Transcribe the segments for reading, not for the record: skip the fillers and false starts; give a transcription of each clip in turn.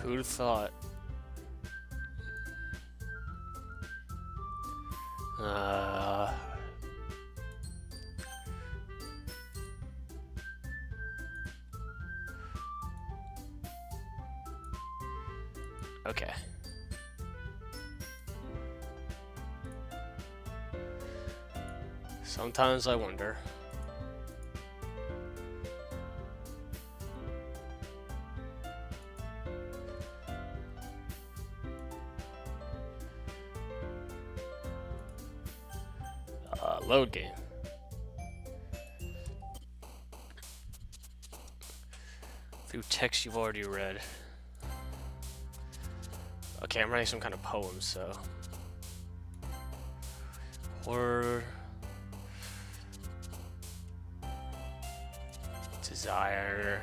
Who'd have thought? Uh, okay. Sometimes I wonder. Load game. Through text you've already read. Okay, I'm writing some kind of poem, so. Horror. Desire.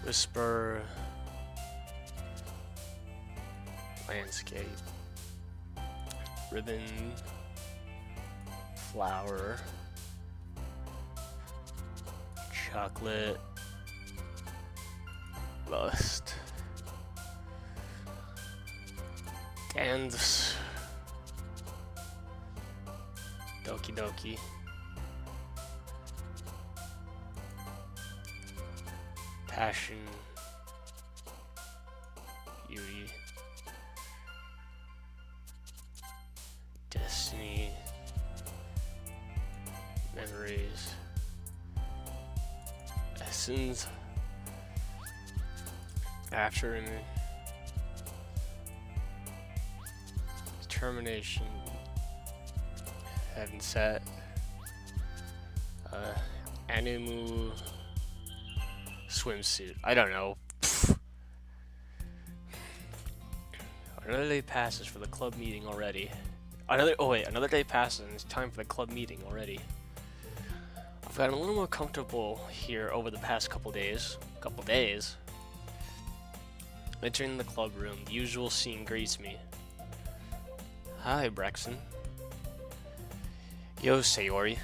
Whisper. Landscape. Ribbon. Flower. Chocolate. Lust. Dance. Doki Doki. Passion. Beauty. Destiny. Memories. Essence. Afternoon. Determination. Heaven set. Animu. Swimsuit. I don't know. Pfft. Another day passes for the club meeting already. Another day passes and it's time for the club meeting already. I've gotten a little more comfortable here over the past couple days. Entering the club room, the usual scene greets me. Hi, Brexton. Yo, Sayori.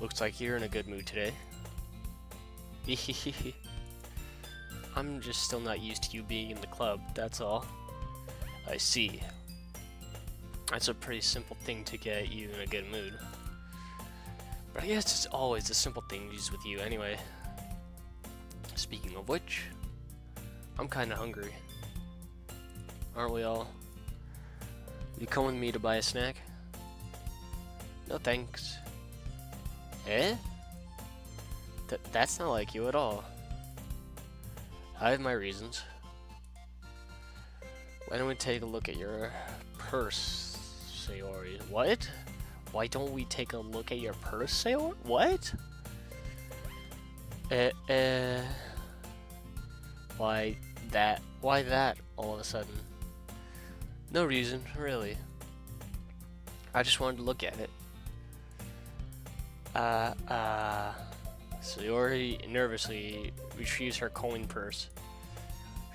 Looks like you're in a good mood today. I'm just still not used to you being in the club, that's all. I see. That's a pretty simple thing to get you in a good mood. But I guess it's always the simple things with you anyway. Speaking of which, I'm kinda hungry. Aren't we all? You come with me to buy a snack? No thanks. Eh? That's not like you at all. I have my reasons. Why don't we take a look at your purse, Sayori? What? Why don't we take a look at your purse, Sayori? What? Why that? Why that all of a sudden? No reason, really. I just wanted to look at it. Sayori nervously retrieves her coin purse.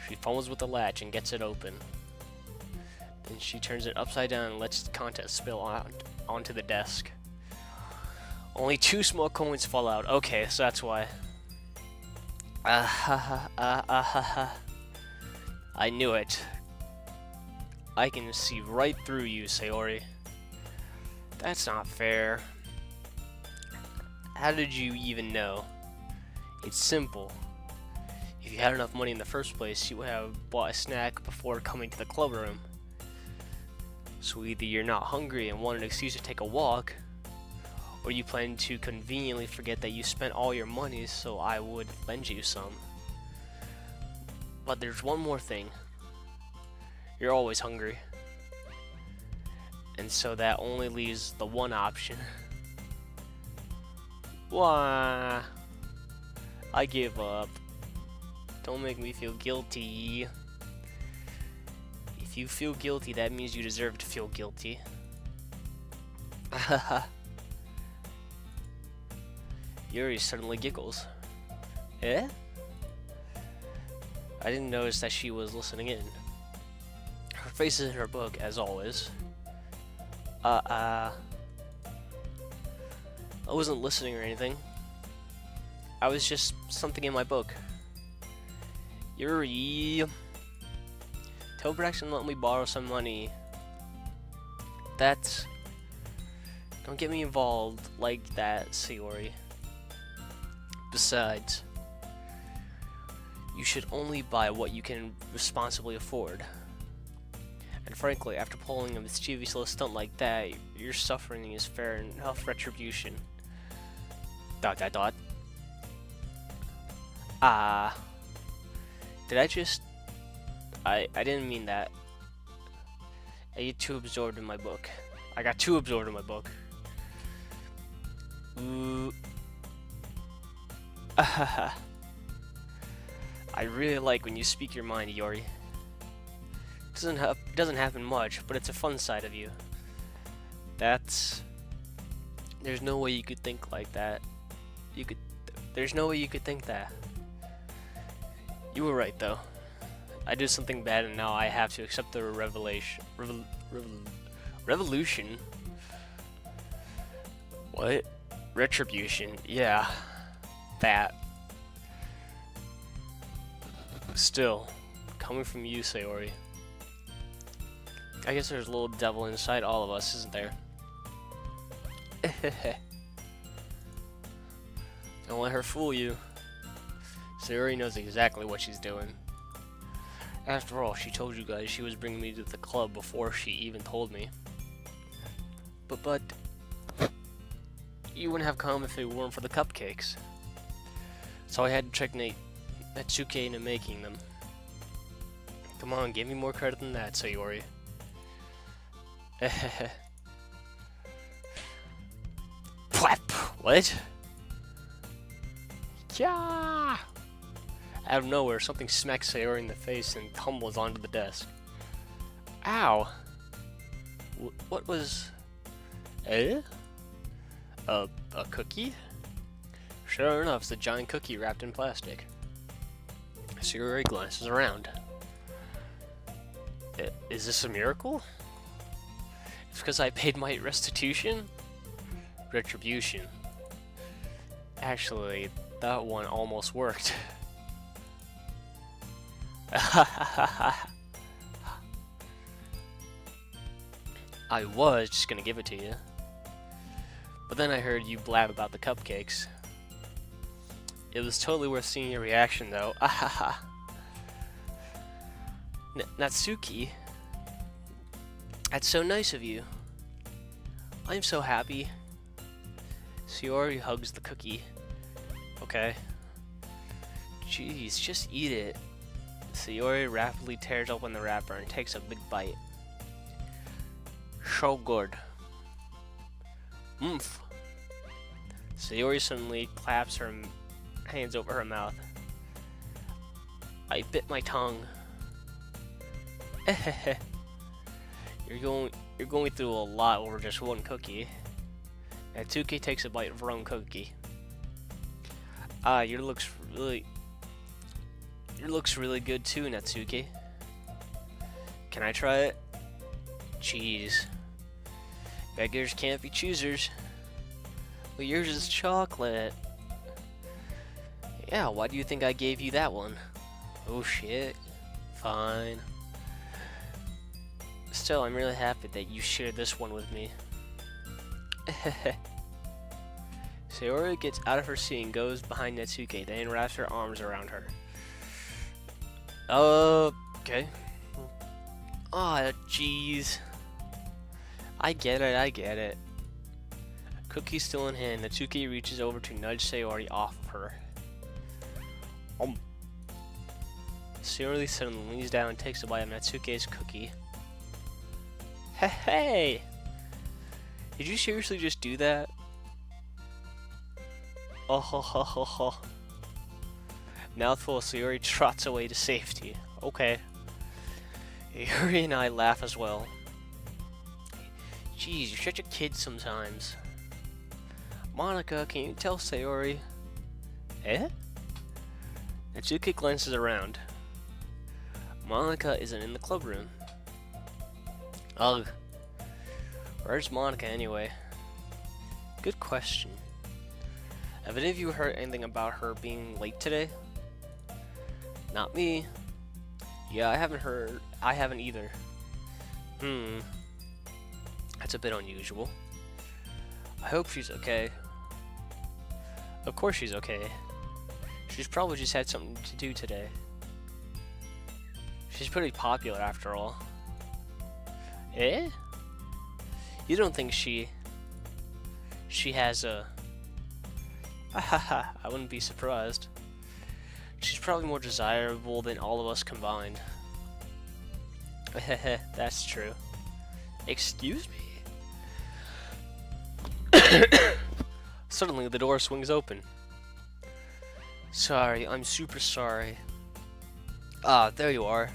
She fumbles with the latch and gets it open. Then she turns it upside down and lets the contents spill onto the desk. Only 2 small coins fall out. Okay, so that's why. I knew it. I can see right through you, Sayori. That's not fair. How did you even know? It's simple. If you had enough money in the first place, you would have bought a snack before coming to the club room. So either you're not hungry and want an excuse to take a walk, or you plan to conveniently forget that you spent all your money so I would lend you some. But there's one more thing. You're always hungry. And so that only leaves the one option. Why? I give up. Don't make me feel guilty. If you feel guilty, that means you deserve to feel guilty. Yuri suddenly giggles. Eh? I didn't notice that she was listening in. Her face is in her book, as always. I wasn't listening or anything. I was just something in my book. Yuri. Tell Braxton to let me borrow some money. That's... Don't get me involved like that, Sayori. Besides, you should only buy what you can responsibly afford. And frankly, after pulling a mischievous little stunt like that, your suffering is fair enough retribution. ... Did I just... I didn't mean that. I get too absorbed in my book. I got too absorbed in my book. Ooh. I really like when you speak your mind, Yori. Doesn't happen much, but it's a fun side of you. There's no way you could think like that. There's no way you could think that. You were right, though. I did something bad, and now I have to accept the revolution. What? Retribution. Yeah. That. Still, coming from you, Sayori. I guess there's a little devil inside all of us, isn't there? Don't let her fool you. Sayori knows exactly what she's doing. After all, she told you guys she was bringing me to the club before she even told me. But you wouldn't have come if it weren't for the cupcakes. So I had to trick Natsuki into making them. Come on, give me more credit than that, Sayori. What? Yeah! Out of nowhere, something smacks Sayori in the face and tumbles onto the desk. Ow! What was... A cookie? Sure enough, it's a giant cookie wrapped in plastic. Sayori glances around. Is this a miracle? It's because I paid my restitution? Retribution. Actually, that one almost worked. I was just gonna give it to you. But then I heard you blab about the cupcakes. It was totally worth seeing your reaction, though. Natsuki, that's so nice of you. I'm so happy. Sayori hugs the cookie. Okay. Jeez, just eat it. Sayori rapidly tears open the wrapper and takes a big bite. So good. Oomph. Sayori suddenly claps her hands over her mouth. I bit my tongue. You're going through a lot over just one cookie. Natsuki takes a bite of her own cookie. Your looks really good too, Natsuki. Can I try it? Jeez. Beggars can't be choosers. But yours is chocolate. Yeah, why do you think I gave you that one? Oh shit. Fine. Still, I'm really happy that you shared this one with me. Sayori gets out of her seat and goes behind Natsuki, then wraps her arms around her. Okay. Aw, jeez. I get it. Cookie still in hand, Natsuki reaches over to nudge Sayori off of her. Sayori suddenly leans down and takes a bite of Natsuki's cookie. Hey! Did you seriously just do that? Oh ho ho ho ho. Mouthful, Sayori trots away to safety. Okay. Yuri and I laugh as well. Jeez, you're such a kid sometimes. Monica, can you tell Sayori? Eh? Natsuki glances around. Monica isn't in the club room. Ugh. Where's Monica anyway? Good question. Have any of you heard anything about her being late today? Not me. Yeah, I haven't either. That's a bit unusual. I hope she's okay. Of course she's okay. She's probably just had something to do today. She's pretty popular after all. Eh? You don't think she has a... I wouldn't be surprised. She's probably more desirable than all of us combined. That's true. Excuse me? Suddenly the door swings open. Sorry, I'm super sorry. Ah, there you are.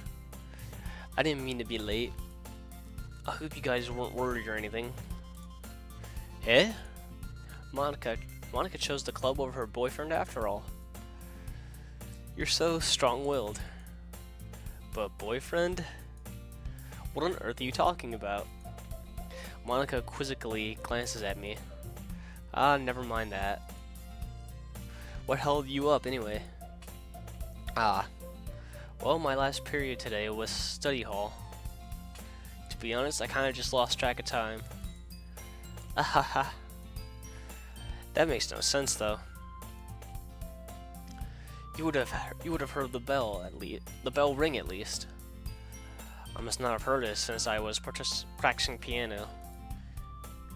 I didn't mean to be late. I hope you guys weren't worried or anything. Eh? Monica chose the club over her boyfriend after all. You're so strong-willed. But boyfriend? What on earth are you talking about? Monica quizzically glances at me. Ah, never mind that. What held you up anyway? Ah. Well, my last period today was study hall. To be honest, I kinda just lost track of time. Ahaha. That makes no sense though. You would have heard the bell ring at least. I must not have heard it since I was practicing piano.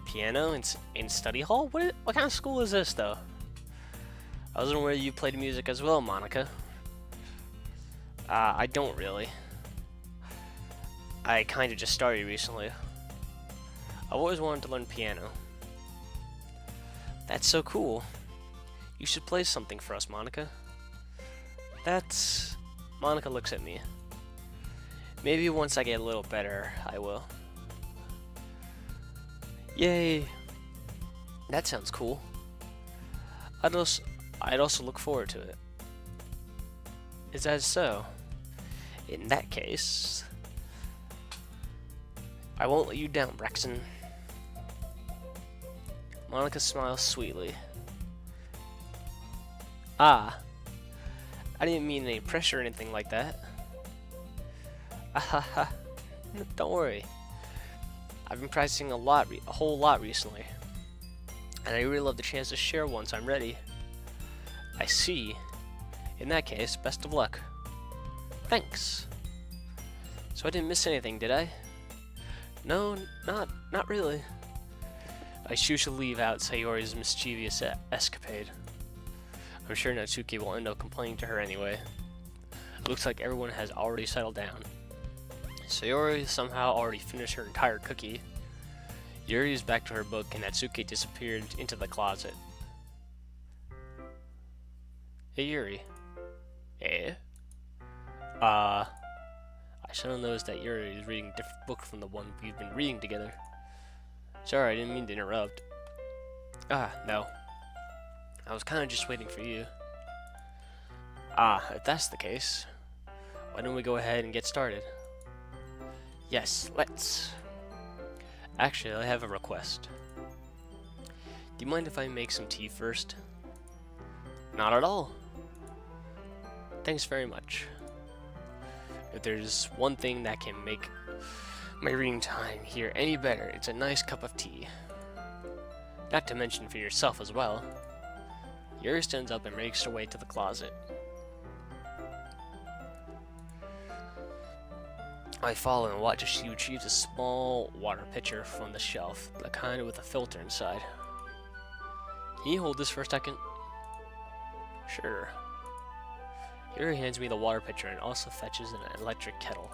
Piano in study hall? What kind of school is this though? I was aware you played music as well, Monica. I don't really. I kinda just started recently. I've always wanted to learn piano. That's so cool. You should play something for us, Monica. Monica looks at me. Maybe once I get a little better, I will. Yay! That sounds cool. I'd also look forward to it. Is that so? In that case, I won't let you down, Braxton. Monica smiles sweetly. Ah, I didn't mean any pressure or anything like that. Ahaha, don't worry. I've been practicing a whole lot recently, and I really love the chance to share once I'm ready. I see. In that case, best of luck. Thanks. So I didn't miss anything, did I? No, not really. I choose to leave out Sayori's mischievous escapade. I'm sure Natsuki will end up complaining to her anyway. It looks like everyone has already settled down. Sayori somehow already finished her entire cookie. Yuri is back to her book and Natsuki disappeared into the closet. Hey Yuri. Eh? I should have noticed that Yuri is reading a different book from the one we've been reading together. Sorry, I didn't mean to interrupt. No. I was kinda just waiting for you. If that's the case, why don't we go ahead and get started? Yes, let's. Actually, I have a request. Do you mind if I make some tea first? Not at all. Thanks very much. If there's one thing that can make my reading time here any better, it's a nice cup of tea. Not to mention for yourself as well. Yuri stands up and makes her way to the closet. I follow and watch as she retrieves a small water pitcher from the shelf, the kind with a filter inside. Can you hold this for a second? Sure. Yuri hands me the water pitcher and also fetches an electric kettle.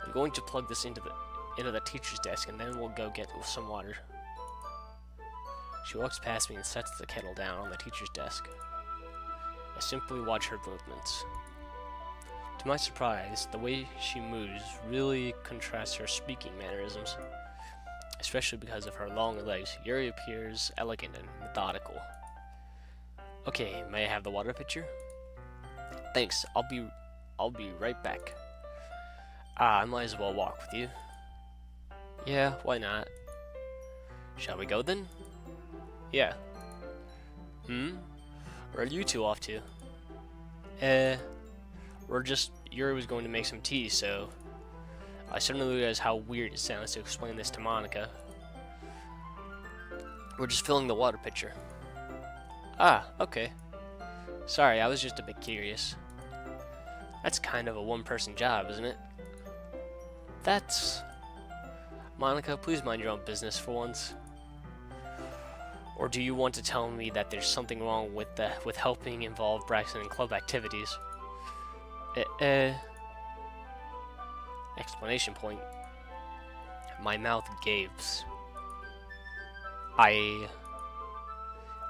I'm going to plug this into the teacher's desk and then we'll go get some water. She walks past me and sets the kettle down on the teacher's desk. I simply watch her movements. To my surprise, the way she moves really contrasts her speaking mannerisms. Especially because of her long legs, Yuri appears elegant and methodical. Okay, may I have the water pitcher? Thanks, I'll be right back. I might as well walk with you. Yeah, why not? Shall we go then? Yeah. Hmm? Where are you two off to? Yuri was going to make some tea, so I suddenly realized how weird it sounds to explain this to Monica. We're just filling the water pitcher. Ah, okay. Sorry, I was just a bit curious. That's kind of a one-person job, isn't it? That's... Monica, please mind your own business for once. Or do you want to tell me that there's something wrong with helping involve Braxton in club activities? Explanation point. My mouth gapes. I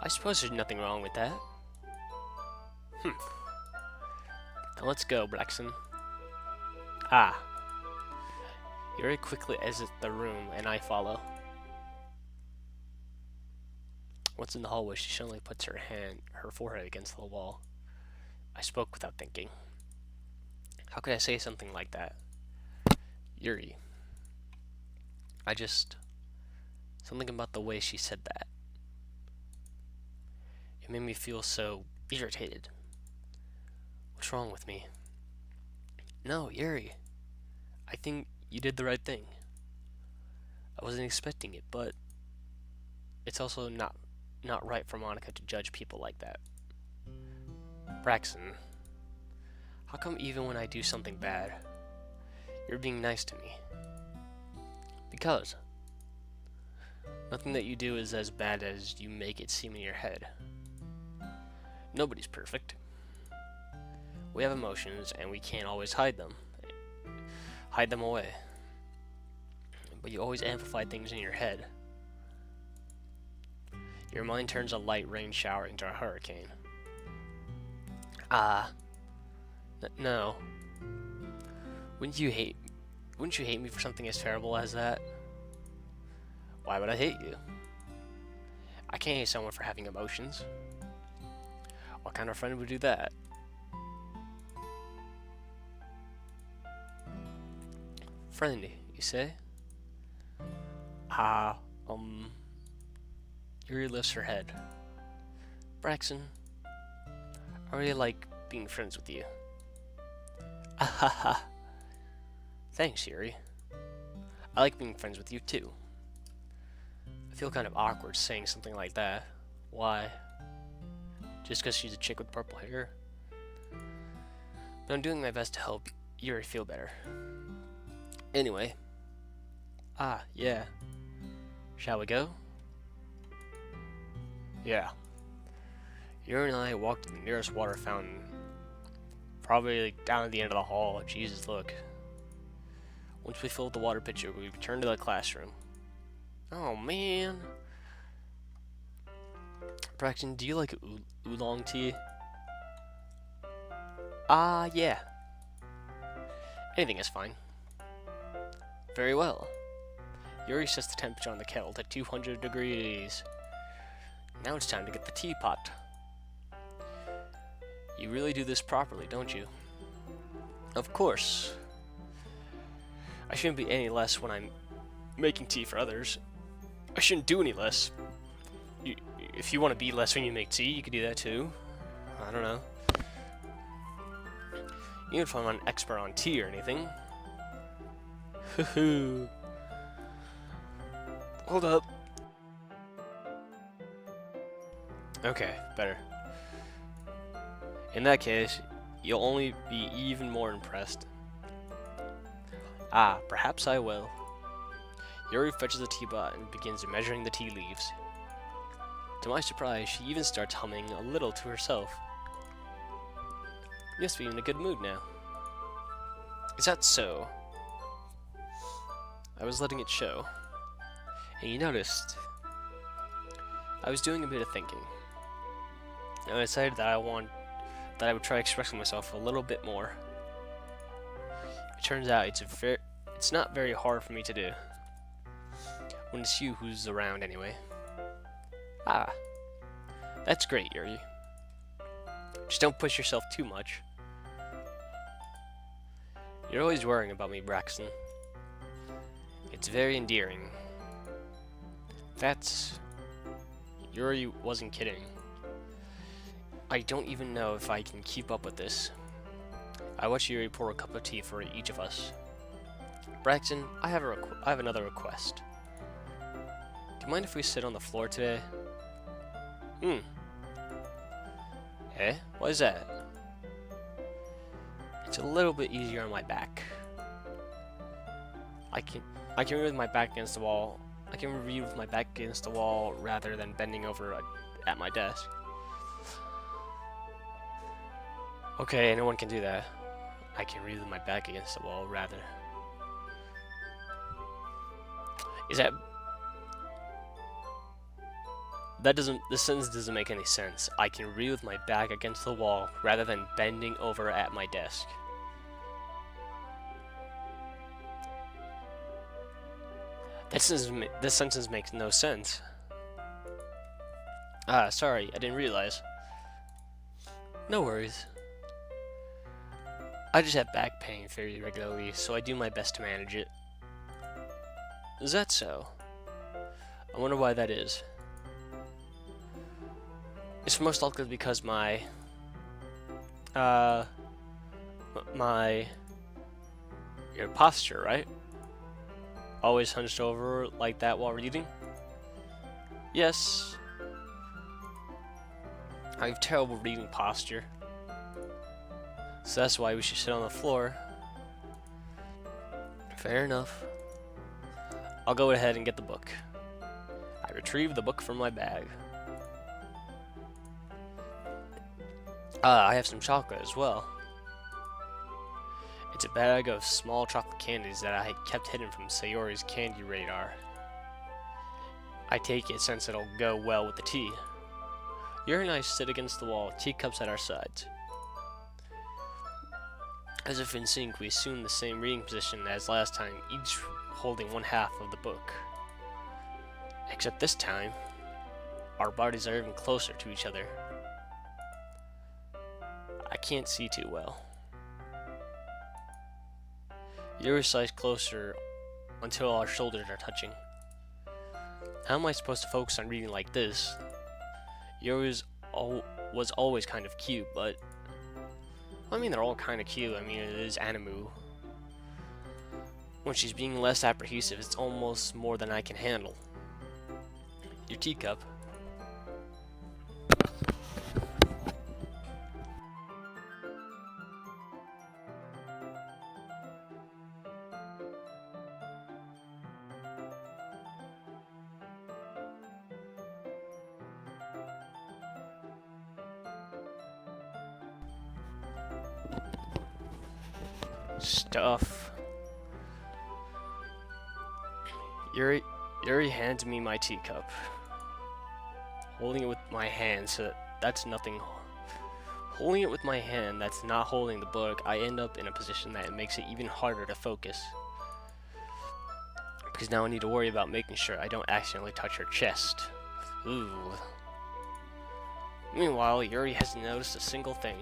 suppose there's nothing wrong with that. Now let's go, Braxton. Ah. Yuri quickly exits the room, and I follow. Once in the hallway, she suddenly puts her forehead against the wall. I spoke without thinking. How could I say something like that? Yuri. Something about the way she said that. It made me feel so irritated. What's wrong with me? No, Yuri. I think you did the right thing. I wasn't expecting it, but it's also not right for Monica to judge people like that. Braxton, how come even when I do something bad, you're being nice to me? Because nothing that you do is as bad as you make it seem in your head. Nobody's perfect. We have emotions, and we can't always hide them away. But you always amplify things in your head. Your mind turns a light rain shower into a hurricane. No. Wouldn't you hate me for something as terrible as that? Why would I hate you? I can't hate someone for having emotions. What kind of friend would do that? Friend, you say? Yuri lifts her head. Braxton, I really like being friends with you. Ahaha. Thanks, Yuri. I like being friends with you too. I feel kind of awkward saying something like that. Why? Just because she's a chick with purple hair? But I'm doing my best to help Yuri feel better. Anyway. Yeah. Shall we go? Yeah. Yuri and I walked to the nearest water fountain. Probably like down at the end of the hall. Jesus, look. Once we filled the water pitcher, we returned to the classroom. Oh, man. Braxton, do you like oolong tea? Yeah. Anything is fine. Very well. Yuri sets the temperature on the kettle to 200 degrees. Now it's time to get the teapot. You really do this properly, don't you? Of course. I shouldn't be any less when I'm making tea for others. I shouldn't do any less. If you want to be less when you make tea, you could do that too. I don't know. Even if I'm not an expert on tea or anything. Hoo-hoo. Hold up. Okay, better. In that case, you'll only be even more impressed. Perhaps I will. Yuri fetches the teapot and begins measuring the tea leaves. To my surprise, she even starts humming a little to herself. You must be in a good mood now. Is that so? I was letting it show. And you noticed, I was doing a bit of thinking. And I decided that I would try expressing myself a little bit more. It turns out it's not very hard for me to do. When it's you who's around anyway. That's great, Yuri. Just don't push yourself too much. You're always worrying about me, Braxton. It's very endearing. Yuri wasn't kidding. I don't even know if I can keep up with this. I watch Yuri pour a cup of tea for each of us. Braxton, I have another request. Do you mind if we sit on the floor today? Eh? What is that? It's a little bit easier on my back. I can read with my back against the wall. I can read with my back against the wall rather than bending over at my desk. Okay, no one can do that. I can read with my back against the wall rather. This sentence doesn't make any sense. I can read with my back against the wall rather than bending over at my desk. This sentence makes no sense. Ah, sorry, I didn't realize. No worries. I just have back pain fairly regularly, so I do my best to manage it. Is that so? I wonder why that is. It's most likely because your posture, right? Always hunched over like that while reading? Yes. I have terrible reading posture. So that's why we should sit on the floor. Fair enough. I'll go ahead and get the book. I retrieve the book from my bag. I have some chocolate as well. It's a bag of small chocolate candies that I had kept hidden from Sayori's candy radar. I take it since it'll go well with the tea. Yuri and I sit against the wall, teacups at our sides. As if in sync, we assume the same reading position as last time, each holding one half of the book. Except this time, our bodies are even closer to each other. I can't see too well. Yuri slides closer until our shoulders are touching. How am I supposed to focus on reading like this? Yuri was always kind of cute, but... I mean, they're all kind of cute. I mean, it is Animu. When she's being less apprehensive, it's almost more than I can handle. Your teacup. Stuff. Yuri hands me my teacup. Holding it with my hand, so that's nothing. Holding it with my hand that's not holding the book, I end up in a position that makes it even harder to focus. Because now I need to worry about making sure I don't accidentally touch her chest. Ooh. Meanwhile, Yuri hasn't noticed a single thing.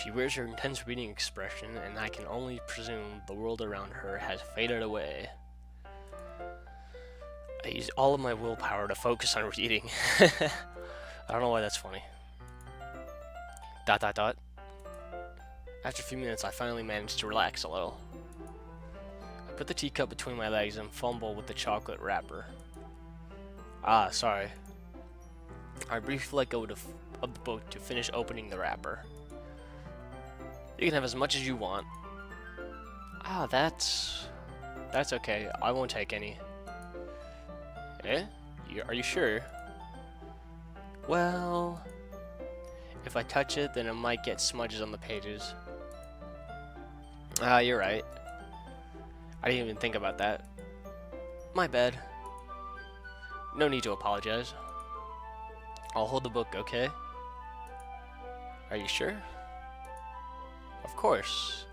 She wears her intense reading expression, and I can only presume the world around her has faded away. I use all of my willpower to focus on reading. I don't know why that's funny. ... After a few minutes, I finally managed to relax a little. I put the teacup between my legs and fumble with the chocolate wrapper. Ah, sorry. I briefly let go of the book to finish opening the wrapper. You can have as much as you want. Ah, that's okay. I won't take any. Eh? Are you sure? Well, if I touch it, then it might get smudges on the pages. Ah, you're right. I didn't even think about that. My bad. No need to apologize. I'll hold the book, okay? Are you sure? Of course.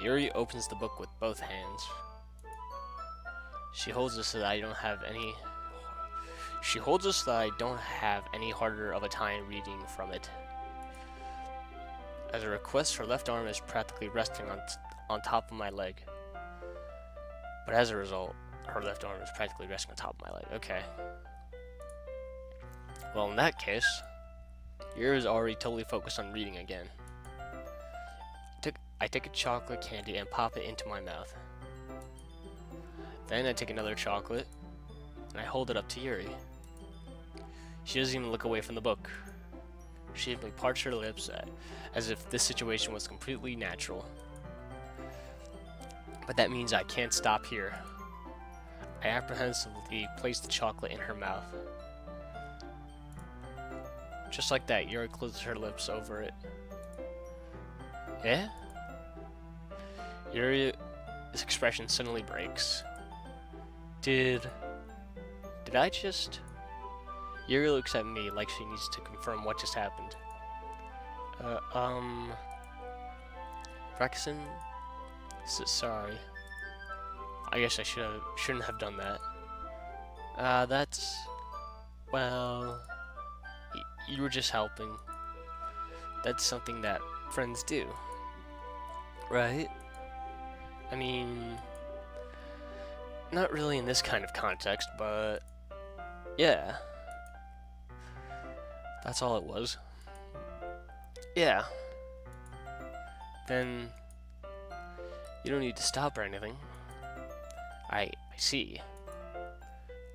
Yuri opens the book with both hands. She holds it so that I don't have any harder of a time reading from it. As a request, her left arm is practically resting on top of my leg. But as a result, her left arm is practically resting on top of my leg. Okay. Well, in that case, Yuri's already totally focused on reading again. I take a chocolate candy and pop it into my mouth. Then I take another chocolate and I hold it up to Yuri. She doesn't even look away from the book. She simply parts her lips as if this situation was completely natural. But that means I can't stop here. I apprehensively place the chocolate in her mouth. Just like that, Yuri closes her lips over it. Yeah? Yuri's expression suddenly breaks. Did I just... Yuri looks at me like she needs to confirm what just happened. Braxton? Sorry. I guess I shouldn't have done that. That's... Well... You were just helping. That's something that friends do. Right? I mean... Not really in this kind of context, but... Yeah. That's all it was. Yeah. Then... You don't need to stop or anything. I see.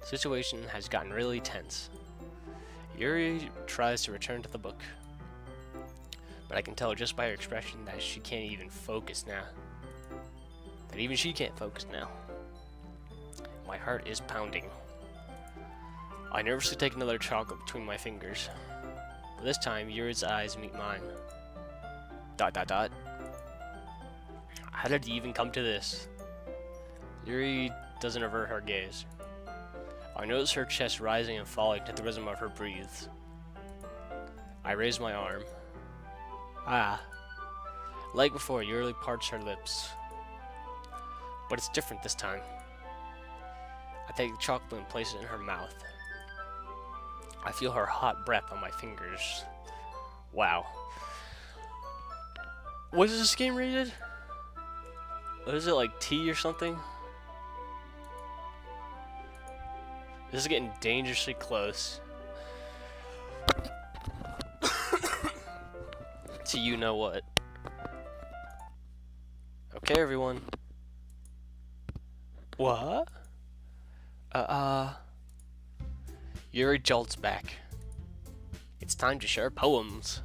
The situation has gotten really tense. Yuri tries to return to the book. But I can tell just by her expression that she can't even focus now. That even she can't focus now. My heart is pounding. I nervously take another chocolate between my fingers. But this time, Yuri's eyes meet mine. ... How did you even come to this? Yuri doesn't avert her gaze. I notice her chest rising and falling to the rhythm of her breathes. I raise my arm. Like before, Yuri parts her lips. But it's different this time. I take the chocolate and place it in her mouth. I feel her hot breath on my fingers. Wow. What is this game rated? What is it, like T or something? This is getting dangerously close to you know what. Okay, everyone. What? Yuri jolts back. It's time to share poems.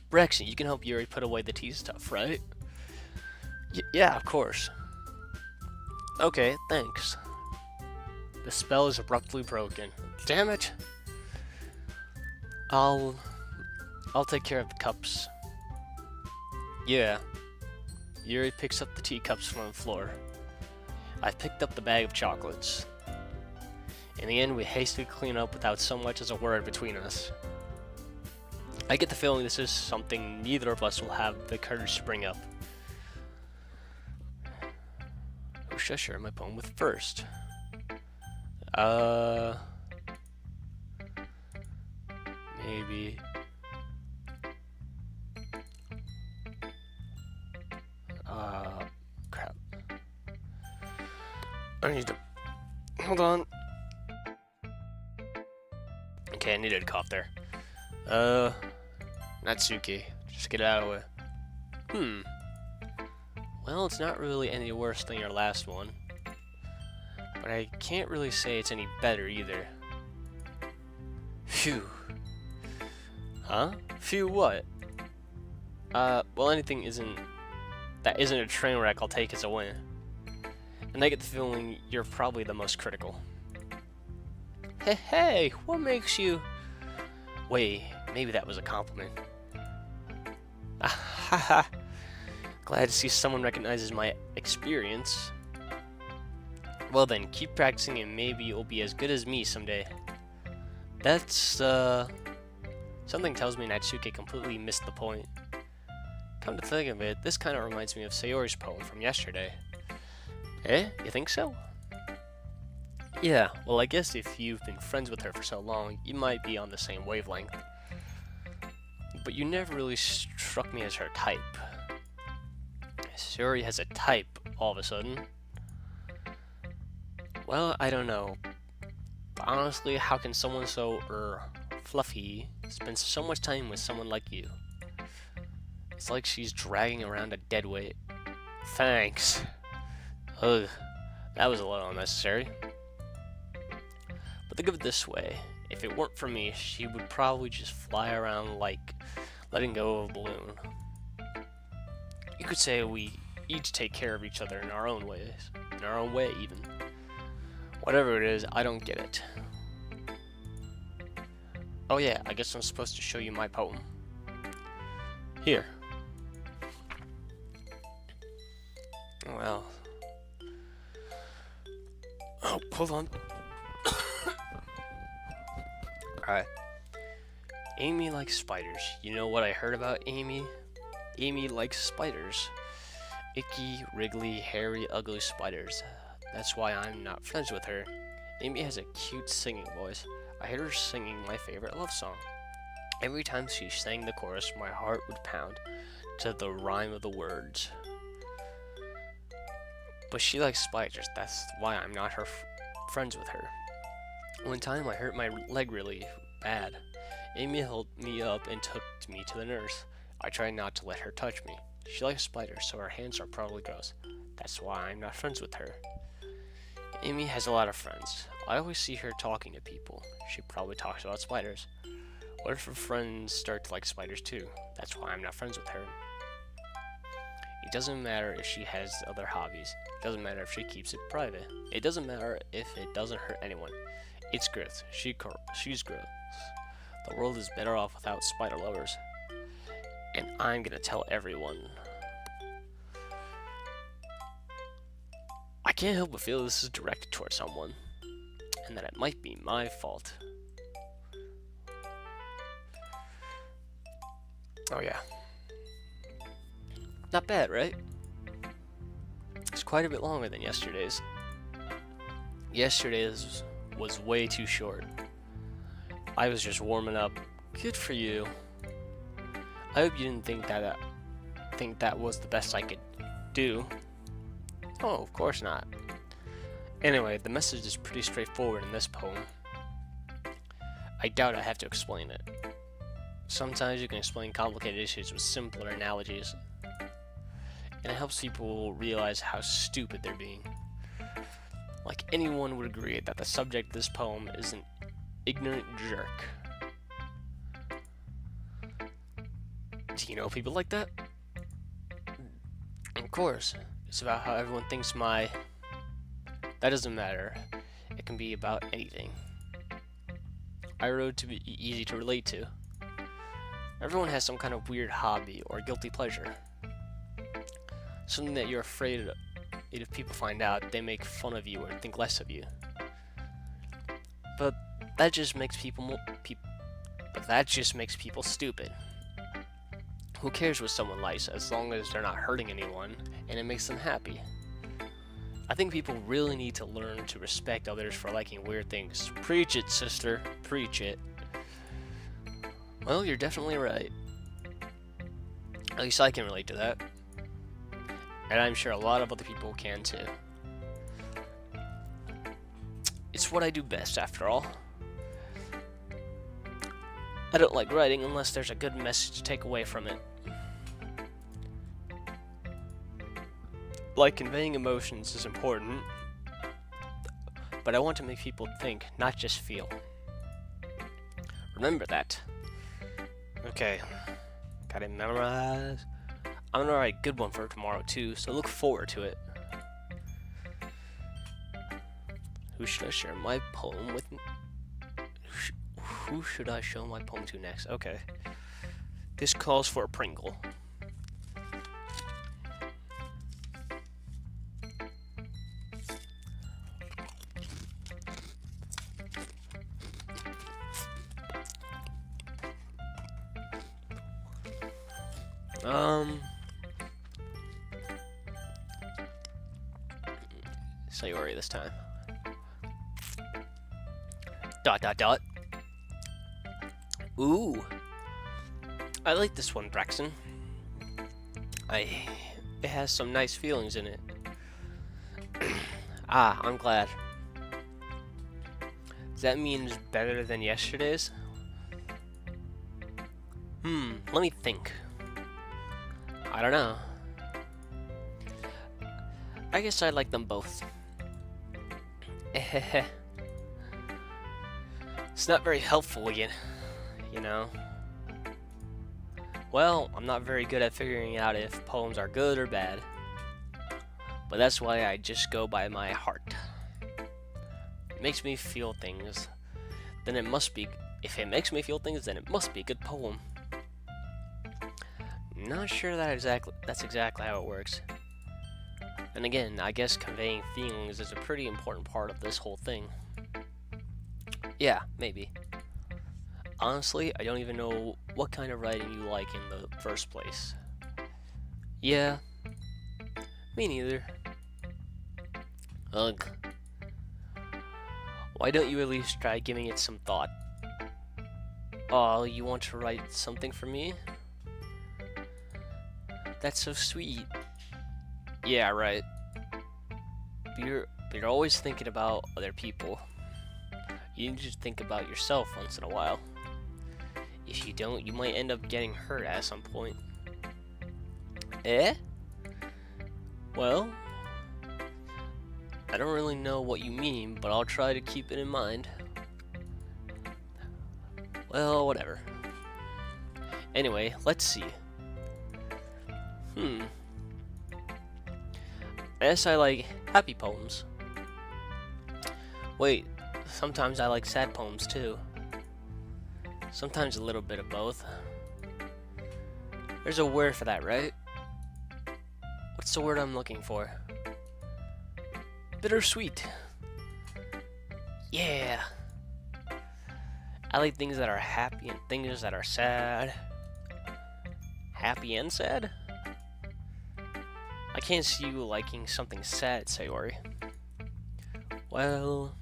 Braxton, you can help Yuri put away the tea stuff, right? Yeah, of course. Okay, thanks. The spell is abruptly broken. Damn it! I'll take care of the cups. Yeah. Yuri picks up the teacups from the floor. I picked up the bag of chocolates. In the end, we hastily clean up without so much as a word between us. I get the feeling this is something neither of us will have the courage to bring up. Who should I share my poem with first? Maybe. Crap. I need to. Hold on. Okay, I needed a cough there. Natsuki. Just get it out of the way. Well, it's not really any worse than your last one. But I can't really say it's any better either. Phew. Huh? Phew what? Well, anything that isn't a train wreck I'll take as a win. And I get the feeling you're probably the most critical. Hey, what makes you... Wait, maybe that was a compliment. Haha. Glad to see someone recognizes my experience. Well then, keep practicing and maybe you'll be as good as me someday. That's, something tells me Natsuki completely missed the point. Come to think of it, this kind of reminds me of Sayori's poem from yesterday. Eh? You think so? Yeah, well I guess if you've been friends with her for so long, you might be on the same wavelength. But you never really struck me as her type. Sayori has a type, all of a sudden. Well, I don't know. But honestly, how can someone so, fluffy spend so much time with someone like you? It's like she's dragging around a dead weight. Thanks. Ugh, that was a little unnecessary. But think of it this way. If it weren't for me, she would probably just fly around like letting go of a balloon. You could say we each take care of each other in our own ways. In our own way, even. Whatever it is, I don't get it. Oh yeah, I guess I'm supposed to show you my poem. Here. Well. Oh, hold on. Alright. Amy likes spiders. You know what I heard about Amy? Amy likes spiders. Icky, wriggly, hairy, ugly spiders. That's why I'm not friends with her. Amy has a cute singing voice. I heard her singing my favorite love song. Every time she sang the chorus, my heart would pound to the rhyme of the words. But she likes spiders. That's why I'm not friends with her. One time I hurt my leg really bad. Amy held me up and took me to the nurse. I tried not to let her touch me. She likes spiders, so her hands are probably gross. That's why I'm not friends with her. Amy has a lot of friends. I always see her talking to people. She probably talks about spiders. What if her friends start to like spiders too? That's why I'm not friends with her. It doesn't matter if she has other hobbies. It doesn't matter if she keeps it private. It doesn't matter if it doesn't hurt anyone. It's growth. She's growth. The world is better off without spider lovers. And I'm gonna tell everyone. I can't help but feel this is directed towards someone, and that it might be my fault. Oh yeah. Not bad, right? It's quite a bit longer than yesterday's. Yesterday's was way too short. I was just warming up. Good for you. I hope you didn't think that was the best I could do. Oh, of course not. Anyway, the message is pretty straightforward in this poem. I doubt I have to explain it. Sometimes you can explain complicated issues with simpler analogies, and it helps people realize how stupid they're being. Like anyone would agree that the subject of this poem is an ignorant jerk. Do you know people like that? Of course. It's about how everyone thinks That doesn't matter. It can be about anything. I wrote to be easy to relate to. Everyone has some kind of weird hobby or guilty pleasure. Something that you're afraid of. If people find out, they make fun of you or think less of you. But that just makes people stupid. Who cares what someone likes as long as they're not hurting anyone and it makes them happy? I think people really need to learn to respect others for liking weird things. Preach it, sister. Preach it. Well, you're definitely right. At least I can relate to that. And I'm sure a lot of other people can too. It's what I do best, after all. I don't like writing unless there's a good message to take away from it. Like conveying emotions is important, but I want to make people think, not just feel. Remember that. Okay, gotta memorize. I'm gonna write a good one for tomorrow too, so look forward to it. Who should I share my poem with? Who should I show my poem to next? Okay. This calls for a Pringle. Sayori this time. ... Ooh. I like this one, Braxton. It has some nice feelings in it. I'm glad. Does that mean it's better than yesterday's? Let me think. I don't know. I guess I like them both. It's not very helpful again, you know. Well, I'm not very good at figuring out if poems are good or bad. But that's why I just go by my heart. It makes me feel things. Then it must be, if it makes me feel things, then it must be a good poem. Not sure that's exactly how it works. And again, I guess conveying feelings is a pretty important part of this whole thing. Yeah, maybe. Honestly, I don't even know what kind of writing you like in the first place. Yeah, me neither. Ugh. Why don't you at least try giving it some thought? Oh, you want to write something for me? That's so sweet. Yeah, right. You're always thinking about other people. You need to think about yourself once in a while. If you don't, you might end up getting hurt at some point. Eh? Well, I don't really know what you mean, but I'll try to keep it in mind. Well, whatever. Anyway, let's see. I guess I like happy poems. Wait, sometimes I like sad poems too. Sometimes a little bit of both. There's a word for that, right? What's the word I'm looking for? Bittersweet. Yeah. I like things that are happy and things that are sad. Happy and sad? I can't see you liking something sad, Sayori. Well,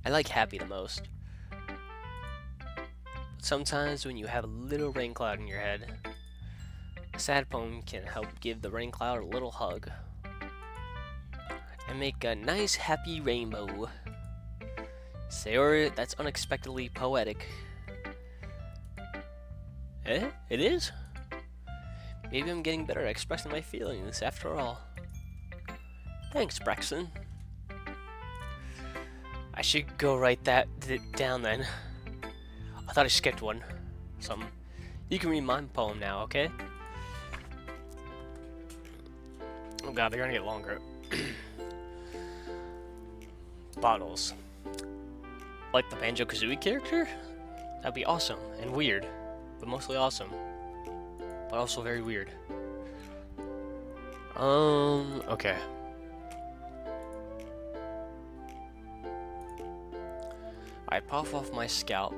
I like happy the most. But sometimes when you have a little rain cloud in your head, a sad poem can help give the rain cloud a little hug and make a nice happy rainbow. Sayori, that's unexpectedly poetic. Eh? It is? Maybe I'm getting better at expressing my feelings after all. Thanks, Braxton. I should go write that down then. I thought I skipped one. You can read my poem now, okay? Oh god, they're gonna get longer. Bottles. Like the Banjo-Kazooie character? That'd be awesome and weird, but mostly awesome. But also very weird. Okay. I pop off my scalp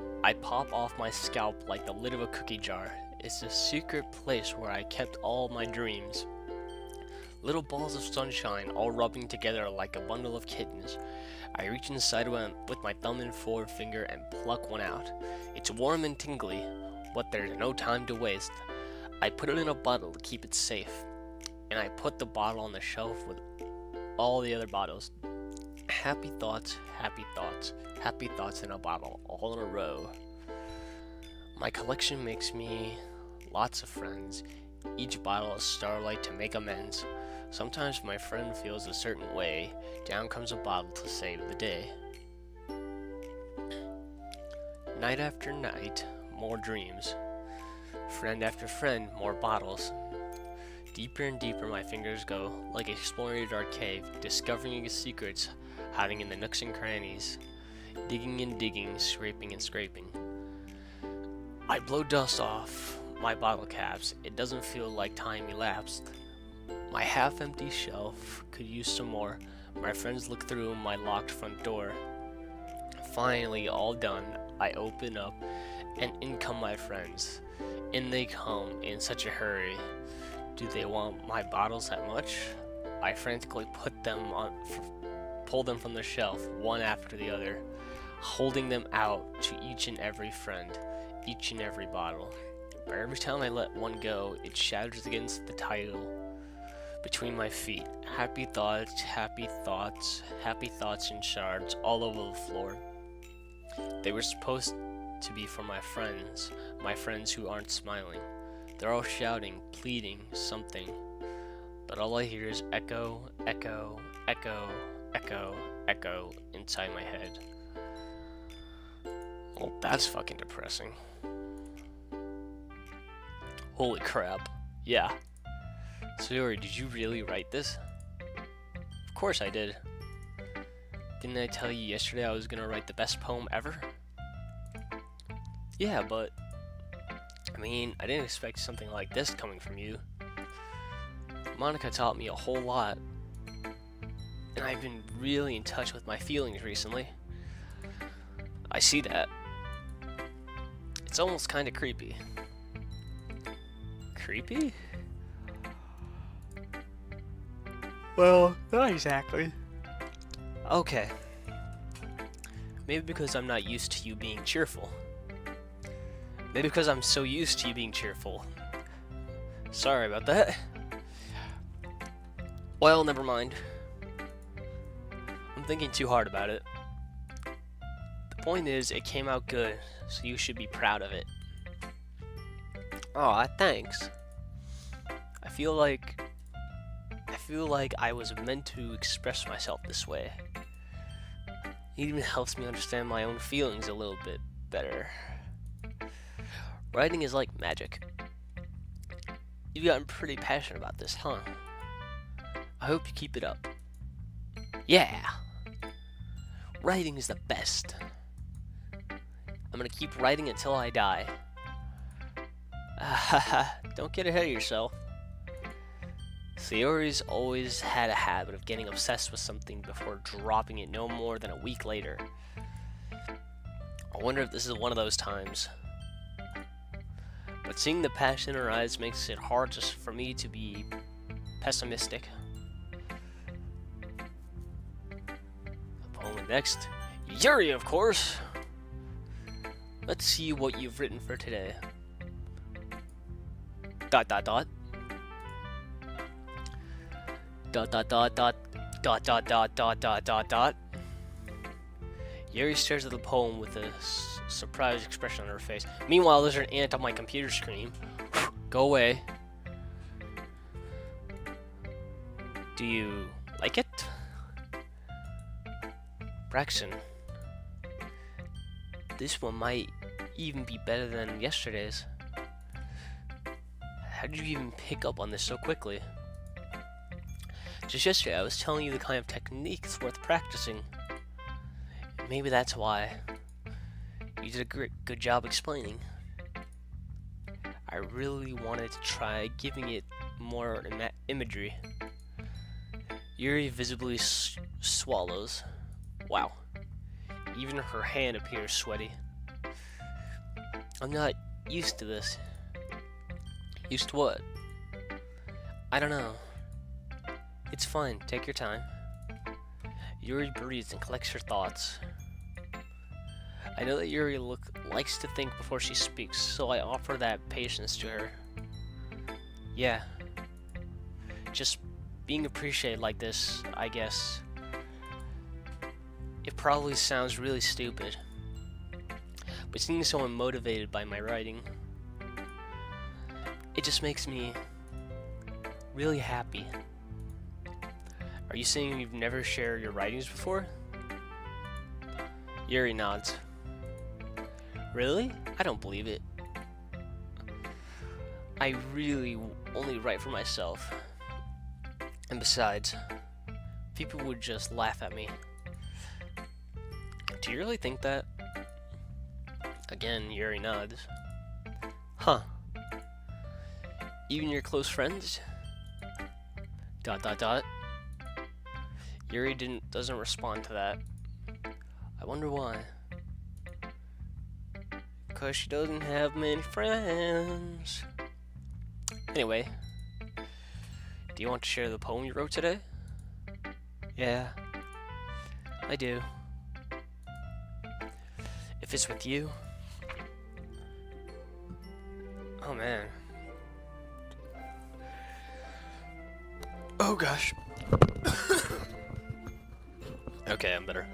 like the lid of a cookie jar. It's a secret place where I kept all my dreams. Little balls of sunshine all rubbing together like a bundle of kittens. I reach inside one with my thumb and forefinger and pluck one out. It's warm and tingly, but there's no time to waste. I put it in a bottle to keep it safe, and I put the bottle on the shelf with all the other bottles. Happy thoughts, happy thoughts, happy thoughts in a bottle, all in a row. My collection makes me lots of friends, each bottle a starlight to make amends. Sometimes my friend feels a certain way, down comes a bottle to save the day. Night after night, more dreams. Friend after friend, more bottles. Deeper and deeper my fingers go, like exploring a dark cave, discovering secrets hiding in the nooks and crannies. Digging and digging, scraping and scraping. I blow dust off my bottle caps. It doesn't feel like time elapsed. My half-empty shelf could use some more. My friends look through my locked front door. Finally, all done, I open up, and in come my friends. In they come in such a hurry. Do they want my bottles that much? I frantically pull them from the shelf, one after the other, holding them out to each and every friend, each and every bottle. But every time I let one go, it shatters against the title. between my feet. Happy thoughts, happy thoughts, happy thoughts in shards all over the floor. They were supposed to be for my friends who aren't smiling. They're all shouting, pleading, something. But all I hear is echo, echo, echo, echo, echo inside my head. Well, that's fucking depressing. Holy crap. Yeah. So Yuri, did you really write this? Of course I did. Didn't I tell you yesterday I was gonna write the best poem ever? Yeah, but I mean, I didn't expect something like this coming from you. Monica taught me a whole lot, and I've been really in touch with my feelings recently. I see that. It's almost kind of creepy. Creepy? Well, not exactly. Okay. Maybe because I'm not used to you being cheerful. Maybe because I'm so used to you being cheerful. Sorry about that. Well, never mind. I'm thinking too hard about it. The point is, it came out good, so you should be proud of it. Aw, thanks. I feel like I was meant to express myself this way. It even helps me understand my own feelings a little bit better. Writing is like magic. You've gotten pretty passionate about this, huh? I hope you keep it up. Yeah! Writing is the best. I'm gonna keep writing until I die. Don't get ahead of yourself. Sayori's always had a habit of getting obsessed with something before dropping it no more than a week later. I wonder if this is one of those times. But seeing the passion in her eyes makes it hard just for me to be pessimistic. The poem next. Yuri, of course! Let's see what you've written for today. ... Dot dot dot. Dot dot dot dot dot dot dot dot dot dot dot. Yuri stares at the poem with a surprised expression on her face. Meanwhile, there's an ant on my computer screen. Go away. Do you like it? Braxton. This one might even be better than yesterday's. How did you even pick up on this so quickly? Just yesterday, I was telling you the kind of techniques worth practicing. Maybe that's why. You did a good job explaining. I really wanted to try giving it more imagery. Yuri visibly swallows. Wow. Even her hand appears sweaty. I'm not used to this. Used to what? I don't know. It's fine, take your time. Yuri breathes and collects her thoughts. I know that Yuri likes to think before she speaks, so I offer that patience to her. Yeah. Just being appreciated like this, I guess. It probably sounds really stupid, but seeing someone motivated by my writing, it just makes me really happy. Are you saying you've never shared your writings before? Yuri nods. Really? I don't believe it. I really only write for myself. And besides, people would just laugh at me. Do you really think that? Again, Yuri nods. Huh. Even your close friends? ... Yuri doesn't respond to that. I wonder why. Because she doesn't have many friends. Anyway, do you want to share the poem you wrote today? Yeah, I do. If it's with you. Oh man. Oh gosh. Okay, I'm better.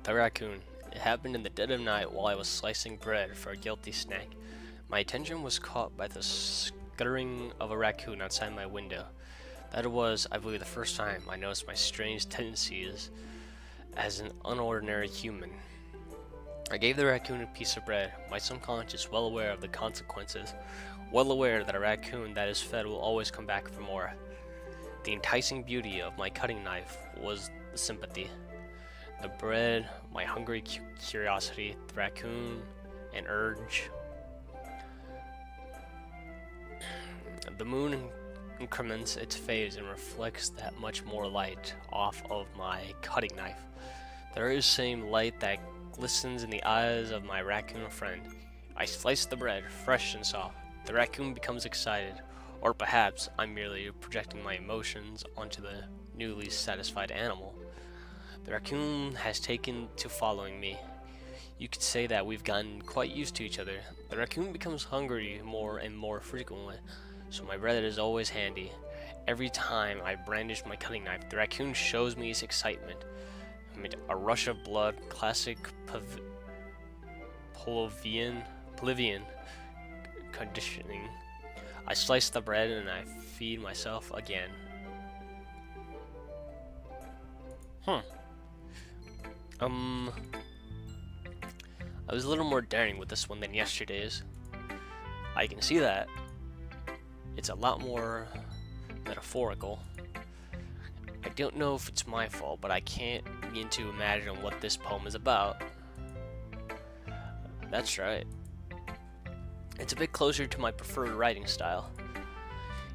The raccoon. It happened in the dead of night while I was slicing bread for a guilty snack. My attention was caught by the scuttering of a raccoon outside my window. That was, I believe, the first time I noticed my strange tendencies as an unordinary human. I gave the raccoon a piece of bread, my subconscious well aware of the consequences, well aware that a raccoon that is fed will always come back for more. The enticing beauty of my cutting knife was the sympathy. The bread, my hungry curiosity, the raccoon, an urge. The moon increments its phase and reflects that much more light off of my cutting knife. There is the same light that glistens in the eyes of my raccoon friend. I slice the bread, fresh and soft. The raccoon becomes excited, or perhaps I'm merely projecting my emotions onto the newly satisfied animal. The raccoon has taken to following me. You could say that we've gotten quite used to each other. The raccoon becomes hungry more and more frequently, so my bread is always handy. Every time I brandish my cutting knife, the raccoon shows me his excitement. Amid a rush of blood, classic Pavlovian conditioning. I slice the bread and I feed myself again. I was a little more daring with this one than yesterday's. I can see that. It's a lot more metaphorical. I don't know if it's my fault, but I can't begin to imagine what this poem is about. That's right. It's a bit closer to my preferred writing style.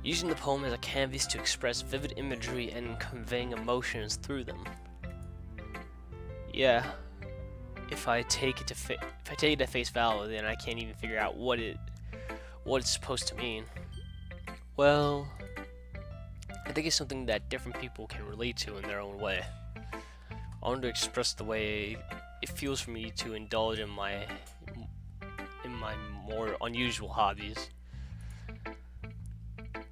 Using the poem as a canvas to express vivid imagery and conveying emotions through them. Yeah, if I take it at face value, then I can't even figure out what it's supposed to mean. Well, I think it's something that different people can relate to in their own way. I want to express the way it feels for me to indulge in my more unusual hobbies.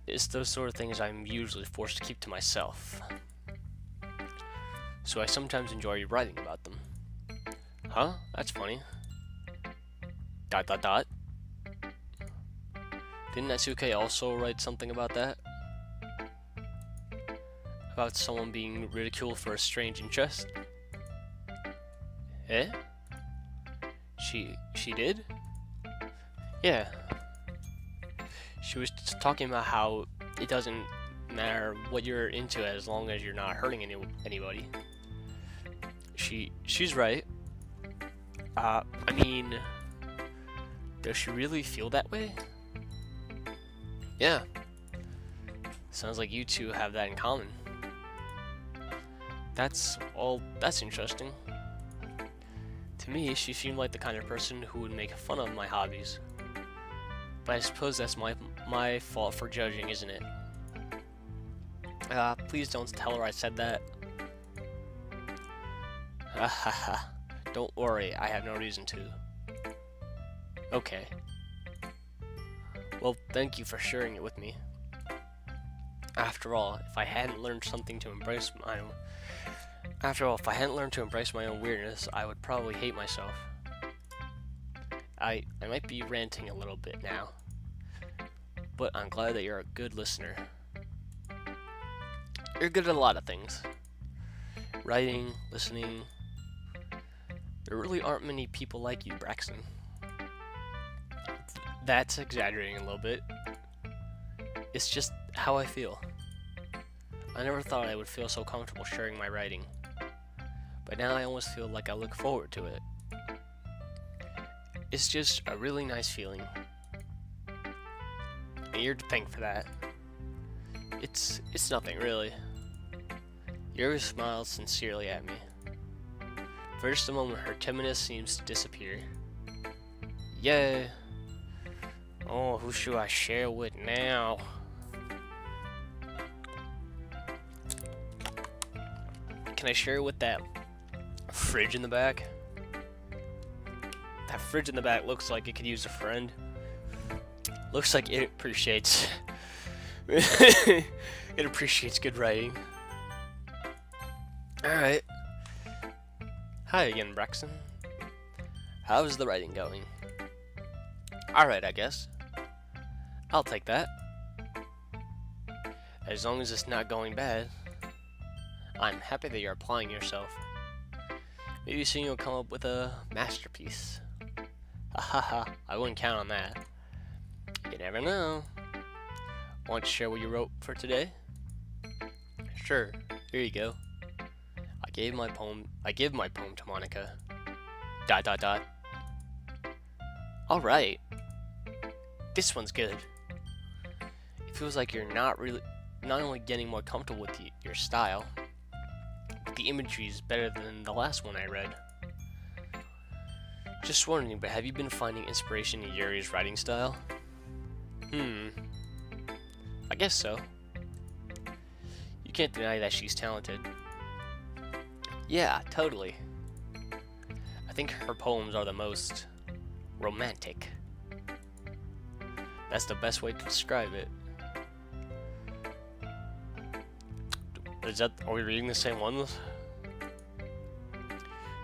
It's those sort of things I'm usually forced to keep to myself. So I sometimes enjoy writing about them. Huh? That's funny. ... Didn't Natsuke also write something about that? About someone being ridiculed for a strange interest? Eh? She did? Yeah. She was talking about how it doesn't matter what you're into as long as you're not hurting anybody. She's right. I mean, does she really feel that way? Yeah. Sounds like you two have that in common. That's interesting. To me, she seemed like the kind of person who would make fun of my hobbies. But I suppose that's my fault for judging, isn't it? Please don't tell her I said that. Don't worry, I have no reason to. Okay. Well, thank you for sharing it with me. After all, if I hadn't learned to embrace my own weirdness, I would probably hate myself. I might be ranting a little bit now, but I'm glad that you're a good listener. You're good at a lot of things. Writing, listening. There really aren't many people like you, Braxton. That's exaggerating a little bit. It's just how I feel. I never thought I would feel so comfortable sharing my writing, but now I almost feel like I look forward to it. It's just a really nice feeling, and you're to thank for that. It's nothing really. Yuri smiled sincerely at me. For just a moment, her timidness seems to disappear. Yay! Oh, who should I share with now? Can I share with that fridge in the back? That fridge in the back looks like it could use a friend. Looks like it appreciates It appreciates good writing. Alright. Hi again, Braxton. How's the writing going? Alright, I guess. I'll take that. As long as it's not going bad. I'm happy that you're applying yourself. Maybe soon you'll come up with a masterpiece. Hahaha, I wouldn't count on that. You never know. Want to share what you wrote for today? Sure, here you go. I give my poem to Monica. ... Alright. This one's good. It feels like you're not only getting more comfortable with your style, but the imagery is better than the last one I read. Just wondering, but have you been finding inspiration in Yuri's writing style? I guess so. You can't deny that she's talented. Yeah, totally. I think her poems are the most romantic. That's the best way to describe it. Are we reading the same ones?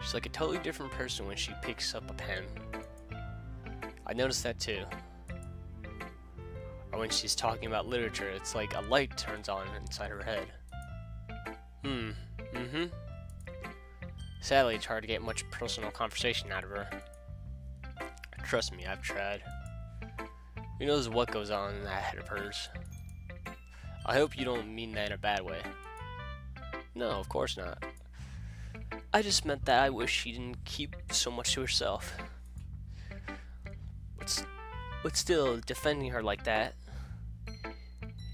She's like a totally different person when she picks up a pen. I noticed that too. Or when she's talking about literature, it's like a light turns on inside her head. Sadly, it's hard to get much personal conversation out of her. Trust me, I've tried. Who knows what goes on in that head of hers? I hope you don't mean that in a bad way. No, of course not. I just meant that I wish she didn't keep so much to herself. But still, defending her like that,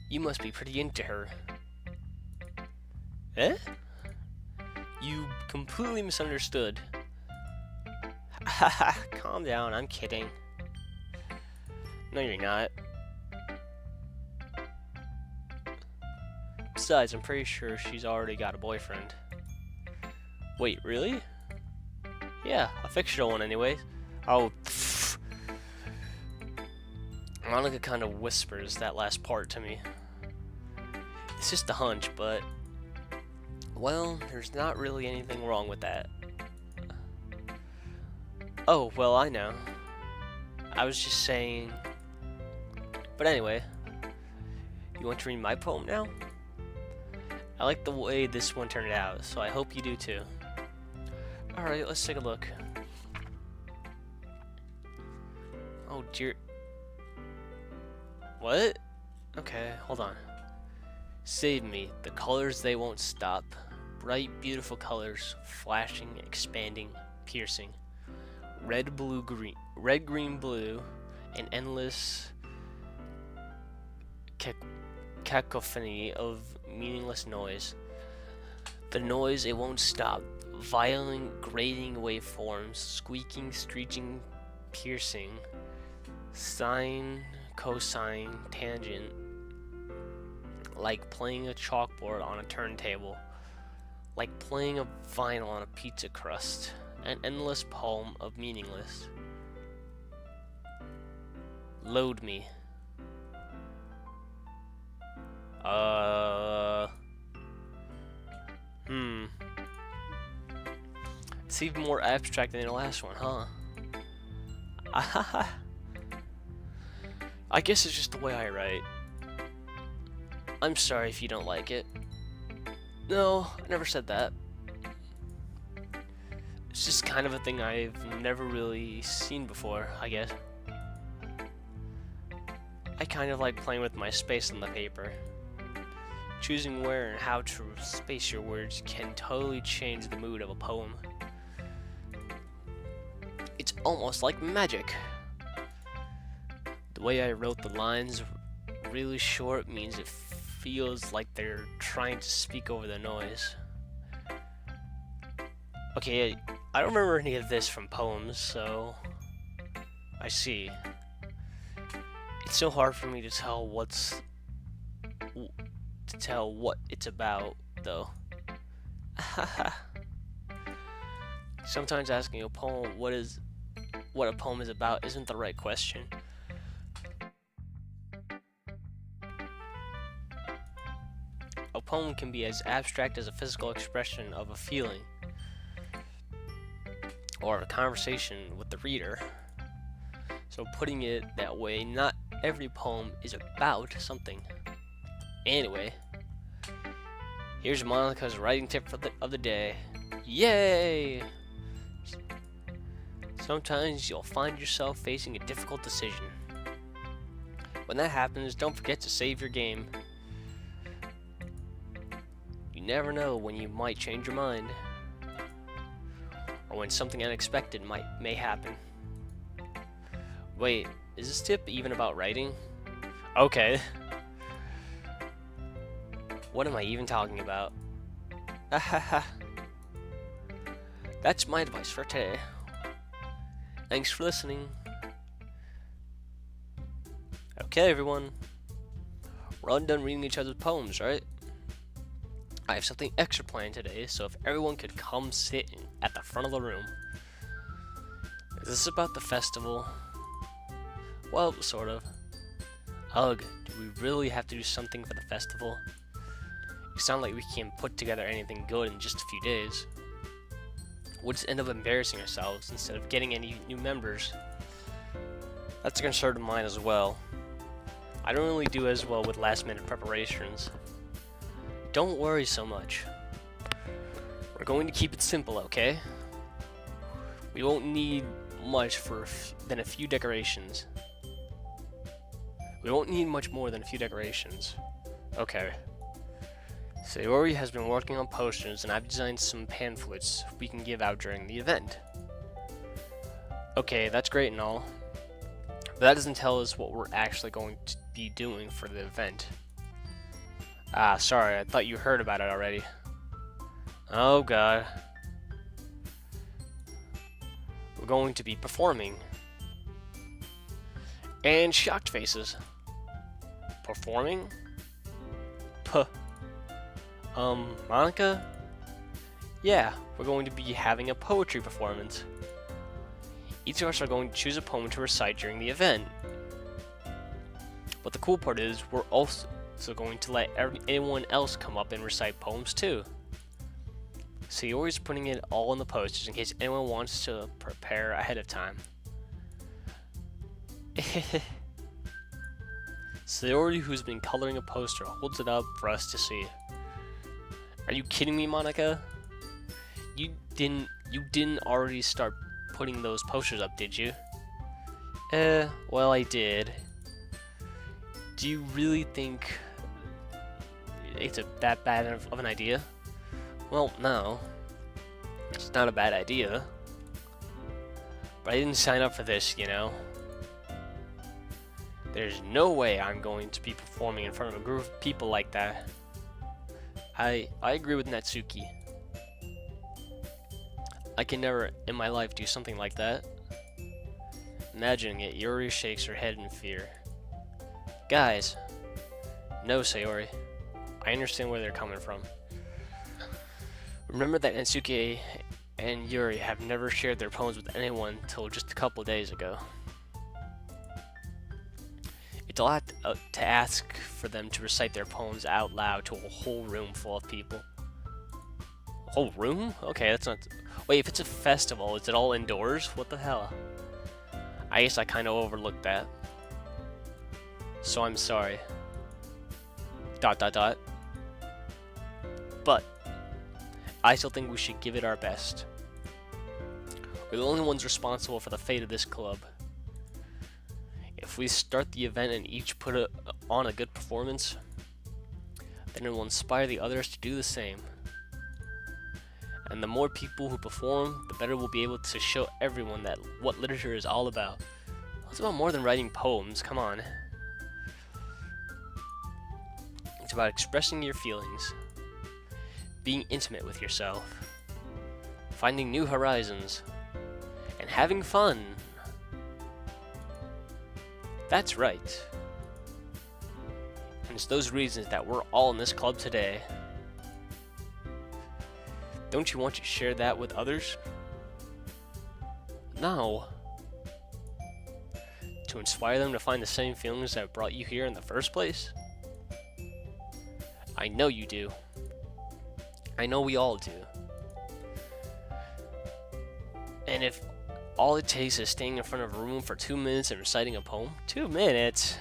you must be pretty into her. Eh? You completely misunderstood. Haha, calm down, I'm kidding. No, you're not. Besides, I'm pretty sure she's already got a boyfriend. Wait, really? Yeah, a fictional one anyways. Oh, pfft. Monica kind of whispers that last part to me. It's just a hunch, but... well, there's not really anything wrong with that. Oh, well, I know. I was just saying... but anyway, you want to read my poem now? I like the way this one turned out, so I hope you do too. Alright, let's take a look. Oh dear. What? Okay, hold on. Save me. The colors, they won't stop. Bright, beautiful colors, flashing, expanding, piercing. Red, blue, green. Red, green, blue. An endless cacophony of meaningless noise. The noise, it won't stop. Violent, grating waveforms, squeaking, screeching, piercing, sine, cosine, tangent, like playing a chalkboard on a turntable, like playing a vinyl on a pizza crust, an endless poem of meaningless. Load me. It's even more abstract than the last one, huh? I guess it's just the way I write. I'm sorry if you don't like it. No, I never said that. It's just kind of a thing I've never really seen before, I guess. I kind of like playing with my space on the paper. Choosing where and how to space your words can totally change the mood of a poem. It's almost like magic. The way I wrote the lines really short means it feels like they're trying to speak over the noise. Okay, I don't remember any of this from poems, so I see. It's so hard for me to tell what it's about, though. Sometimes asking a poem what a poem is about isn't the right question. poem can be as abstract as a physical expression of a feeling or a conversation with the reader. So putting it that way, not every poem is about something. Anyway, here's Monica's writing tip of the day. Yay! Sometimes you'll find yourself facing a difficult decision. When that happens, don't forget to save your game. You never know when you might change your mind, or when something unexpected may happen. Wait, is this tip even about writing? Okay. What am I even talking about? That's my advice for today. Thanks for listening. Okay, everyone. We're all done reading each other's poems, right? I have something extra planned today, so if everyone could come sit at the front of the room. Is this about the festival? Well, sort of. Ugh, do we really have to do something for the festival? It's not like we can put together anything good in just a few days. We'll just end up embarrassing ourselves instead of getting any new members. That's a concern of mine as well. I don't really do as well with last-minute preparations. Don't worry so much. We're going to keep it simple, okay? We won't need much than a few decorations. We won't need much more than a few decorations. Okay. Sayori has been working on posters, and I've designed some pamphlets we can give out during the event. Okay, that's great and all, but that doesn't tell us what we're actually going to be doing for the event. Ah, sorry, I thought you heard about it already. Oh god. We're going to be performing. And shocked faces. Performing? Puh. Monica? Yeah, we're going to be having a poetry performance. Each of us are going to choose a poem to recite during the event. But the cool part is, we're also going to let anyone else come up and recite poems too. So you're always putting it all in the posters in case anyone wants to prepare ahead of time. Sayori, who's been coloring a poster, holds it up for us to see. Are you kidding me, Monica? You didn't already start putting those posters up, did you? Well, I did. Do you really think it's that bad of an idea? Well, no. It's not a bad idea. But I didn't sign up for this, you know? There's no way I'm going to be performing in front of a group of people like that. I agree with Natsuki. I can never in my life do something like that. Imagining it, Yuri shakes her head in fear. Guys. No, Sayori. I understand where they're coming from. Remember that Natsuki and Yuri have never shared their poems with anyone until just a couple days ago. It's a lot to ask for them to recite their poems out loud to a whole room full of people. A whole room? Okay, that's not... Wait, if it's a festival, is it all indoors? What the hell? I guess I kind of overlooked that. So I'm sorry. ... But I still think we should give it our best. We're the only ones responsible for the fate of this club. If we start the event and each put on a good performance, then it will inspire the others to do the same. And the more people who perform, the better we'll be able to show everyone that what literature is all about. It's about more than writing poems, come on. It's about expressing your feelings, being intimate with yourself, finding new horizons, and having fun. That's right. And it's those reasons that we're all in this club today. Don't you want to share that with others? No. To inspire them to find the same feelings that brought you here in the first place? I know you do. I know we all do. And if all it takes is staying in front of a room for 2 minutes and reciting a poem, 2 minutes?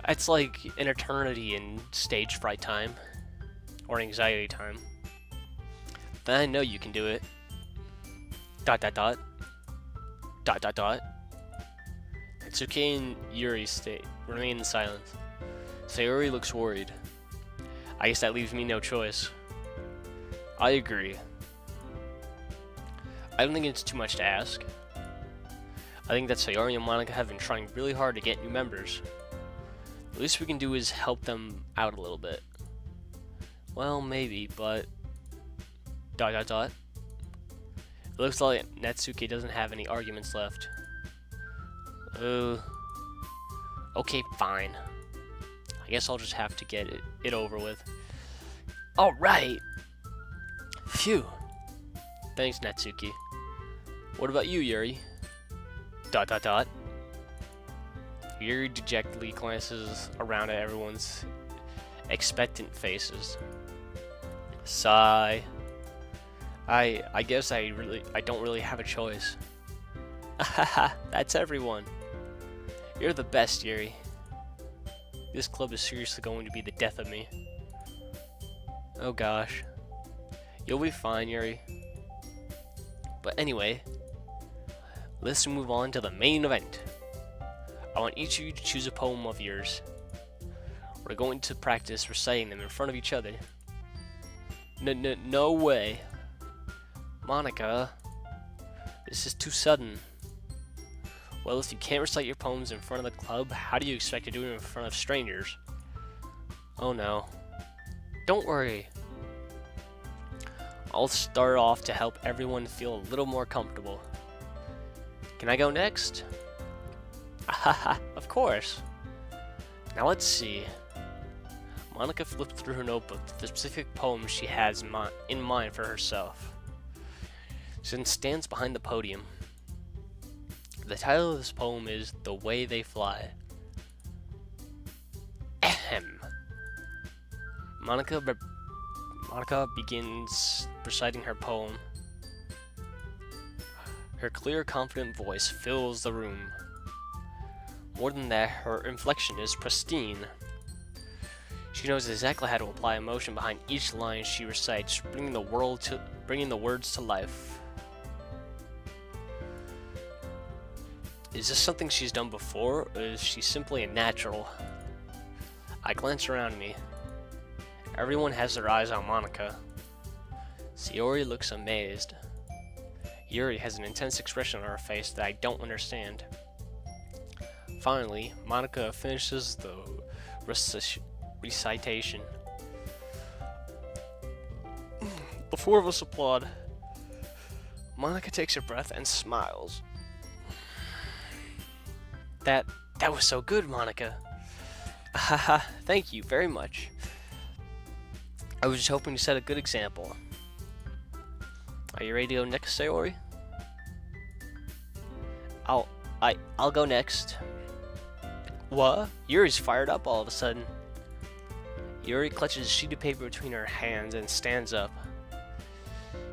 It's like an eternity in stage fright time. Or anxiety time. Then I know you can do it. Dot dot dot. Dot dot dot. Natsuki and Yuri remain in silence. Sayori looks worried. I guess that leaves me no choice. I agree. I don't think it's too much to ask. I think that Sayori and Monika have been trying really hard to get new members. The least we can do is help them out a little bit. Well, maybe, but... Dot dot dot. It looks like Natsuki doesn't have any arguments left. Okay, fine. I guess I'll just have to get it over with. Alright! Phew! Thanks, Natsuki. What about you, Yuri? Dot dot dot. Yuri dejectedly glances around at everyone's expectant faces. Sigh. I guess I don't really have a choice. Haha, that's everyone. You're the best, Yuri. This club is seriously going to be the death of me. Oh gosh. You'll be fine, Yuri. But anyway, let's move on to the main event. I want each of you to choose a poem of yours. We're going to practice reciting them in front of each other. No way. Monika, this is too sudden. Well, if you can't recite your poems in front of the club, how do you expect to do it in front of strangers? Oh no. Don't worry. I'll start off to help everyone feel a little more comfortable. Can I go next? Haha, of course. Now let's see. Monika flipped through her notebook with the specific poem she has in mind for herself. She then stands behind the podium. The title of this poem is The Way They Fly. Ahem. Monika begins reciting her poem. Her clear, confident voice fills the room. More than that, her inflection is pristine. She knows exactly how to apply emotion behind each line she recites, bringing the words to life. Is this something she's done before, or is she simply a natural? I glance around me. Everyone has their eyes on Monika. Sayori looks amazed. Yuri has an intense expression on her face that I don't understand. Finally, Monika finishes the recitation. The four of us applaud. Monika takes a breath and smiles. That was so good, Monika. Haha, thank you very much. I was just hoping to set a good example. Are you ready to go next, Sayori? I'll go next. What? Yuri's fired up all of a sudden. Yuri clutches a sheet of paper between her hands and stands up.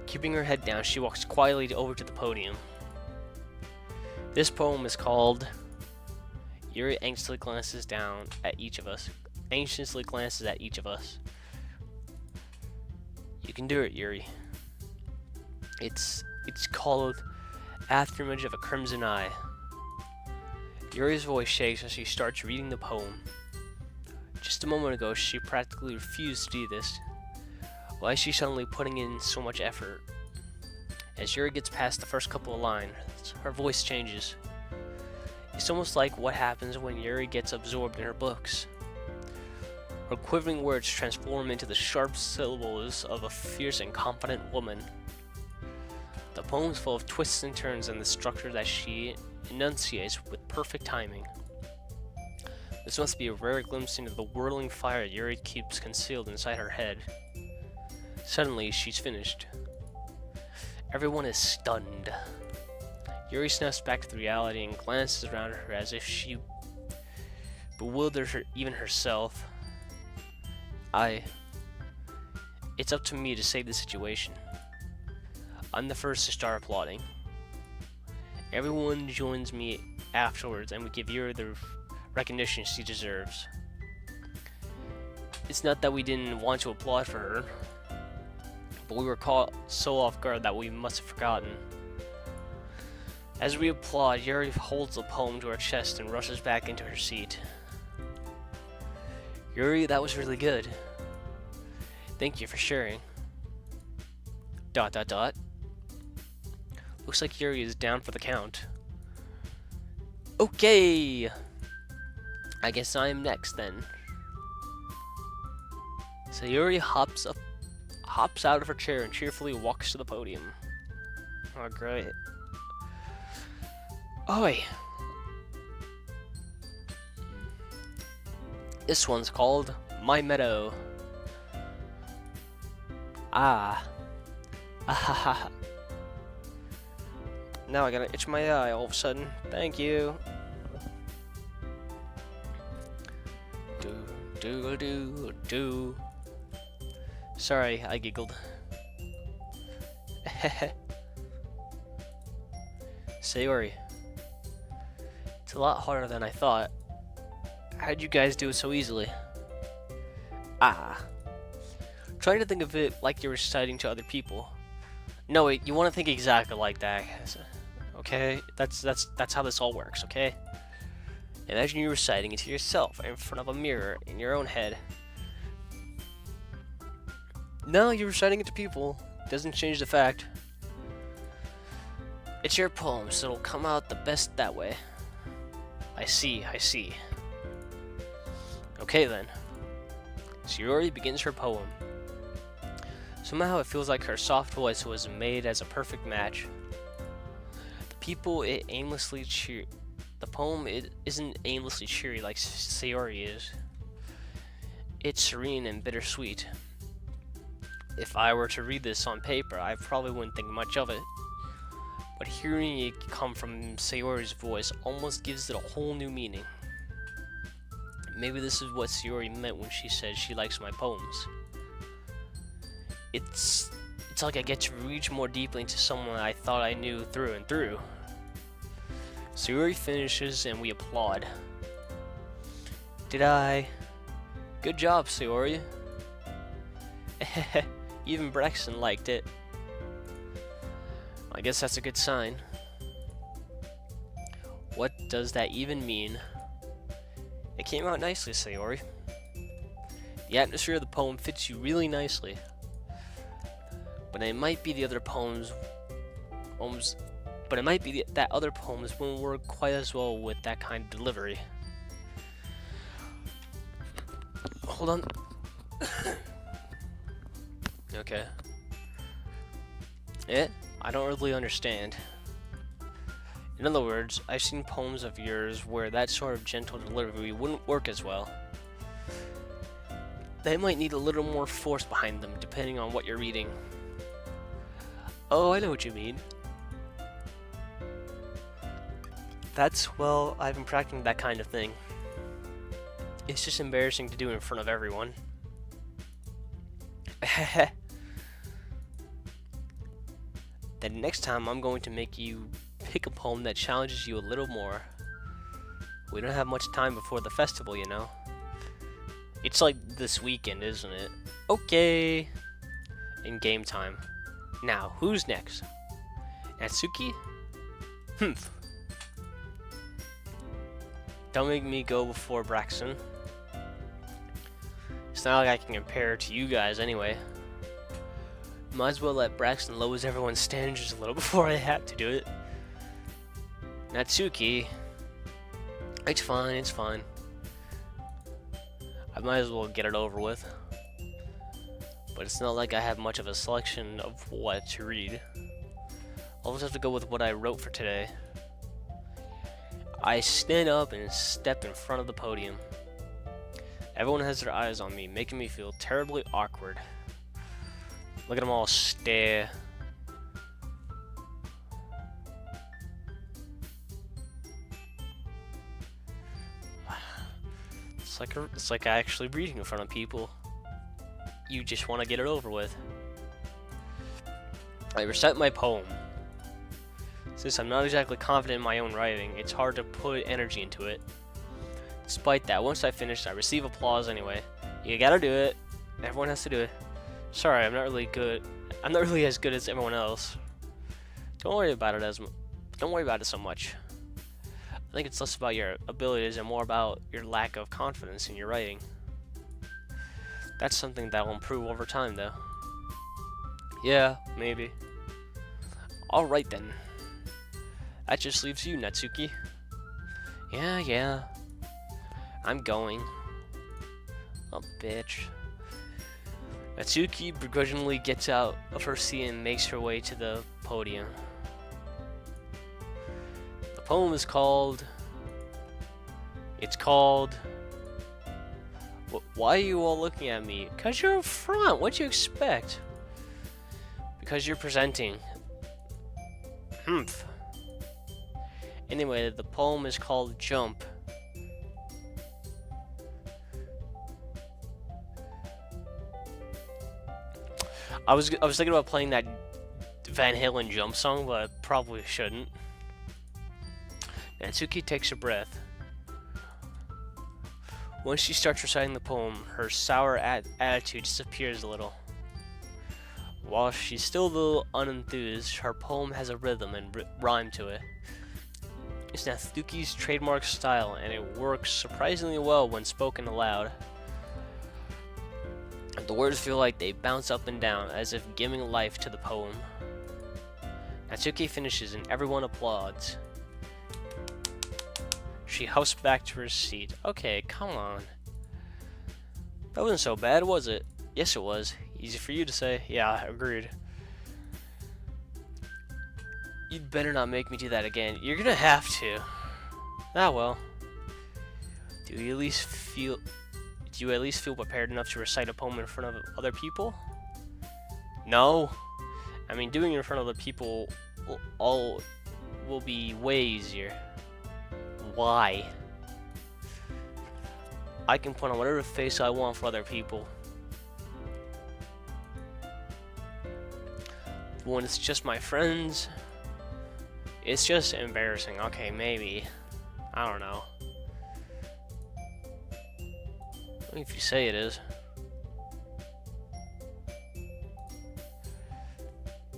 Keeping her head down, she walks quietly over to the podium. This poem is called... Yuri anxiously glances at each of us. You can do it, Yuri. It's called Afterimage of a Crimson Eye. Yuri's voice shakes as she starts reading the poem. Just a moment ago, she practically refused to do this. Why is she suddenly putting in so much effort? As Yuri gets past the first couple of lines, her voice changes. It's almost like what happens when Yuri gets absorbed in her books. Her quivering words transform into the sharp syllables of a fierce and confident woman. The poem is full of twists and turns in the structure that she enunciates with perfect timing. This must be a rare glimpse into the whirling fire Yuri keeps concealed inside her head. Suddenly, she's finished. Everyone is stunned. Yuri snaps back to reality and glances around her as if she bewilders her, even herself. I it's up to me to save the situation. I'm the first to start applauding. Everyone joins me afterwards, and we give Yuri the recognition she deserves. It's not that we didn't want to applaud for her, but we were caught so off guard that we must have forgotten. As we applaud, Yuri holds the poem to her chest and rushes back into her seat. Yuri, that was really good. Thank you for sharing. ... Looks like Yuri is down for the count. Okay! I guess I'm next then. So Yuri hops out of her chair and cheerfully walks to the podium. Oh, great. Oi! This one's called My Meadow. Ah. Ahaha. Now I gotta itch my eye all of a sudden. Thank you. Do. Sorry, I giggled. Sayori. It's a lot harder than I thought. How'd you guys do it so easily? Ah. Trying to think of it like you're reciting to other people. No, wait, you want to think exactly like that. Okay? That's how this all works, okay? Imagine you're reciting it to yourself in front of a mirror in your own head. No, you're reciting it to people. Doesn't change the fact. It's your poem, so it'll come out the best that way. I see. Okay then. Sayori begins her poem. Somehow it feels like her soft voice was made as a perfect match. The people it aimlessly cheer. The poem isn't aimlessly cheery like Sayori is. It's serene and bittersweet. If I were to read this on paper, I probably wouldn't think much of it. But hearing it come from Sayori's voice almost gives it a whole new meaning. Maybe this is what Sayori meant when she said she likes my poems. It's like I get to reach more deeply into someone I thought I knew through and through. Sayori finishes and we applaud. Did I? Good job, Sayori. Even Braxton liked it. I guess that's a good sign. What does that even mean? It came out nicely, Sayori. The atmosphere of the poem fits you really nicely. But it might be the other poems. But it might be that other poems wouldn't work quite as well with that kind of delivery. Hold on. Okay. I don't really understand. In other words, I've seen poems of yours where that sort of gentle delivery wouldn't work as well. They might need a little more force behind them, depending on what you're reading. Oh, I know what you mean. Well, I've been practicing that kind of thing. It's just embarrassing to do in front of everyone. Then next time I'm going to make you pick a poem that challenges you a little more. We don't have much time before the festival, you know. It's like this weekend, isn't it? Okay. In game time. Now, who's next? Natsuki? Humph. Don't make me go before Braxton. It's not like I can compare to you guys anyway. Might as well let Braxton lowers everyone's standards a little before I have to do it. Natsuki. It's fine. I might as well get it over with. But it's not like I have much of a selection of what to read. I'll just have to go with what I wrote for today. I stand up and step in front of the podium. Everyone has their eyes on me, making me feel terribly awkward. Look at them all stare. It's like actually reading in front of people. You just want to get it over with. I recite my poem. Since I'm not exactly confident in my own writing, it's hard to put energy into it. Despite that, once I finish, I receive applause anyway. You gotta do it. Everyone has to do it. Sorry, I'm not really good. I'm not really as good as everyone else. Don't worry about it so much. I think it's less about your abilities and more about your lack of confidence in your writing. That's something that will improve over time, though. Yeah, maybe. Alright then. That just leaves you, Natsuki. Yeah. I'm going. Oh, bitch. Natsuki begrudgingly gets out of her seat and makes her way to the podium. The poem is called... Why are you all looking at me? Because you're up front. What'd you expect? Because you're presenting. Humph. Anyway, the poem is called Jump. I was thinking about playing that Van Halen Jump song, but I probably shouldn't. Natsuki takes a breath. Once she starts reciting the poem, her sour attitude disappears a little. While she's still a little unenthused, her poem has a rhythm and rhyme to it. It's Natsuki's trademark style, and it works surprisingly well when spoken aloud. The words feel like they bounce up and down, as if giving life to the poem. Natsuki finishes and everyone applauds. She huffs back to her seat. Okay, come on. That wasn't so bad, was it? Yes, it was. Easy for you to say. Yeah, agreed. You'd better not make me do that again. You're gonna have to. Ah, well. Do you at least feel prepared enough to recite a poem in front of other people? No. I mean, doing it in front of other people will be way easier. Why? I can put on whatever face I want for other people. When it's just my friends, it's just embarrassing. Okay, maybe. I don't know. I mean, if you say it is.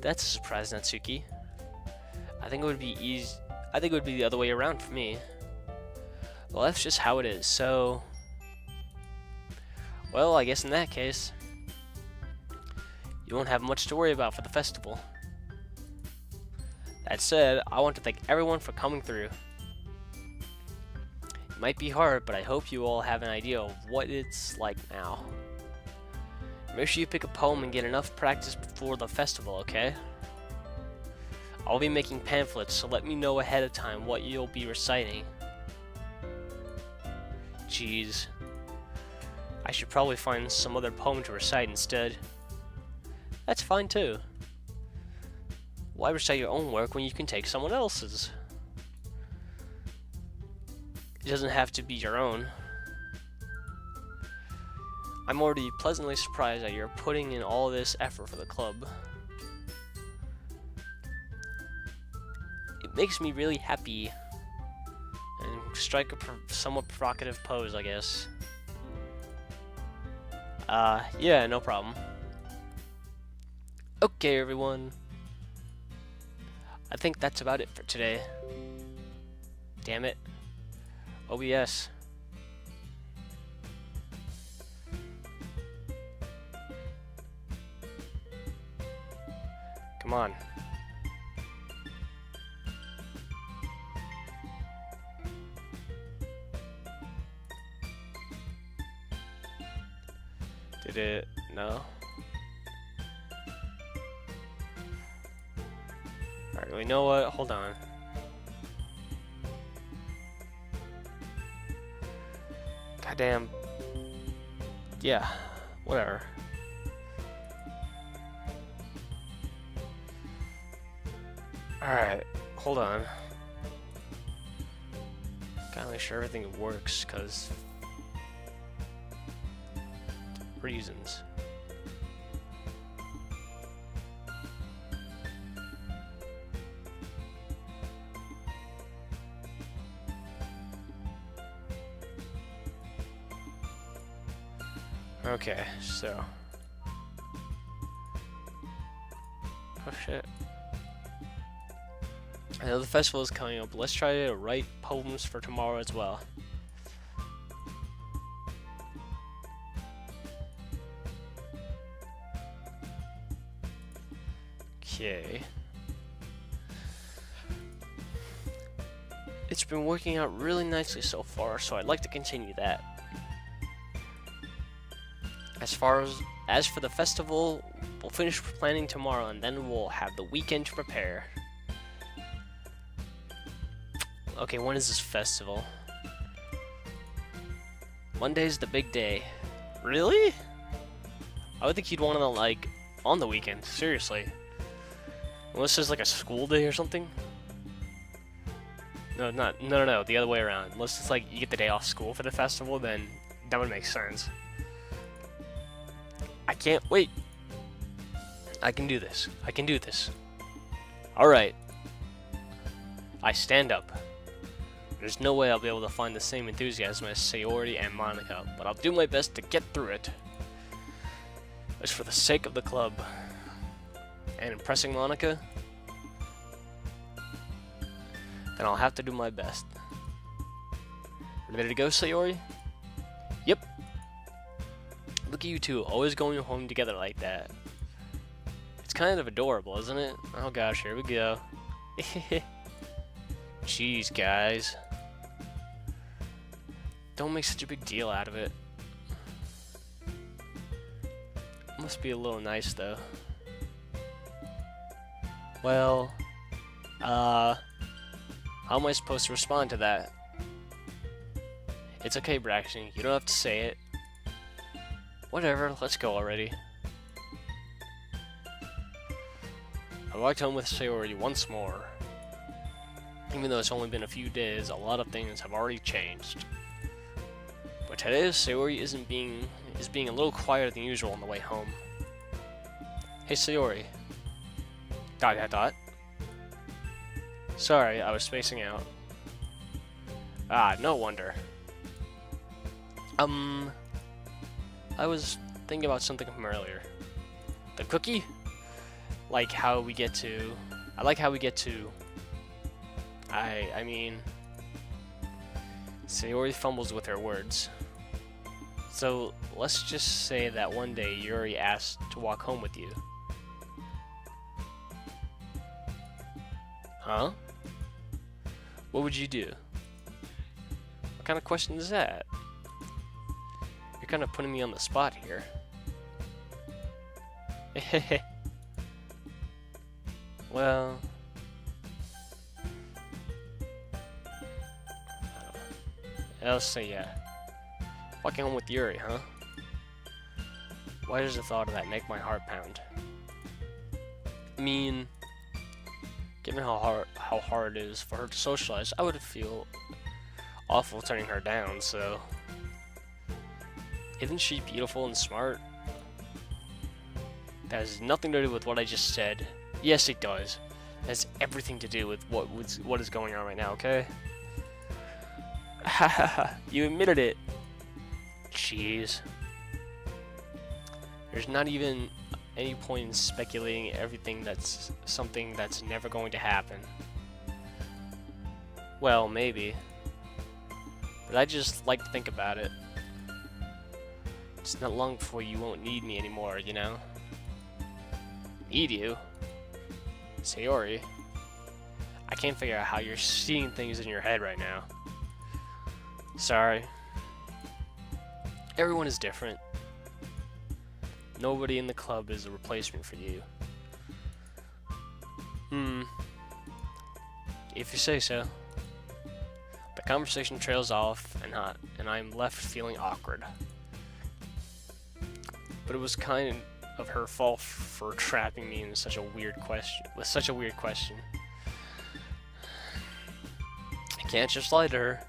That's a surprise, Natsuki. I think it would be the other way around for me. Well, that's just how it is, so... Well, I guess in that case, you won't have much to worry about for the festival. That said, I want to thank everyone for coming through. It might be hard, but I hope you all have an idea of what it's like now. Make sure you pick a poem and get enough practice before the festival, okay? I'll be making pamphlets, so let me know ahead of time what you'll be reciting. Jeez. I should probably find some other poem to recite instead. That's fine too. Why recite your own work when you can take someone else's? It doesn't have to be your own. I'm already pleasantly surprised that you're putting in all this effort for the club. It makes me really happy. And strike a somewhat provocative pose, I guess. Yeah, no problem. Okay, everyone. I think that's about it for today. Damn it. OBS. Come on. Did it? No? Alright, well, you know what? Hold on. Goddamn. Yeah, whatever. Alright, hold on. Gotta make sure everything works, because reasons. Okay, so. Oh shit. I know the festival is coming up. Let's try to write poems for tomorrow as well. Okay. It's been working out really nicely so far, so I'd like to continue that. As for the festival, we'll finish planning tomorrow and then we'll have the weekend to prepare. Okay, when is this festival? Monday's the big day. Really? I would think you'd want to, like, on the weekend, seriously. Unless there's like a school day or something. No, the other way around. Unless it's like you get the day off school for the festival, then that would make sense. I can't wait. I can do this. I can do this. Alright. I stand up. There's no way I'll be able to find the same enthusiasm as Sayori and Monica, but I'll do my best to get through it. It's for the sake of the club. And impressing Monica, then I'll have to do my best. Ready to go, Sayori? Yep. Look at you two, always going home together like that. It's kind of adorable, isn't it? Oh gosh, here we go. Jeez, guys. Don't make such a big deal out of it. Must be a little nice, though. Well, how am I supposed to respond to that? It's okay, Braxton. You don't have to say it. Whatever, let's go already. I walked home with Sayori once more. Even though it's only been a few days, a lot of things have already changed. But today, Sayori is being a little quieter than usual on the way home. Hey, Sayori. Dot. Sorry, I was spacing out. Ah, no wonder. I was thinking about something from earlier. The cookie? I like how we get to... I mean... Sayori fumbles with her words. So, let's just say that one day Yuri asked to walk home with you. Huh? What would you do? What kind of question is that? You're kind of putting me on the spot here. Well... I'll say yeah. Walking home with Yuri, huh? Why does the thought of that make my heart pound? I mean... Given how hard it is for her to socialize, I would feel awful turning her down, so... Isn't she beautiful and smart? That has nothing to do with what I just said. Yes, it does. It has everything to do with what is going on right now, okay? Hahaha, you admitted it. Jeez. There's not even any point in speculating everything that's something that's never going to happen. Well, maybe. But I just like to think about it. It's not long before you won't need me anymore, you know? Need you? Sayori? I can't figure out how you're seeing things in your head right now. Sorry. Everyone is different. Nobody in the club is a replacement for you. If you say so. The conversation trails off, and I'm left feeling awkward. But it was kind of her fault for trapping me in such a weird question. I can't just lie to her.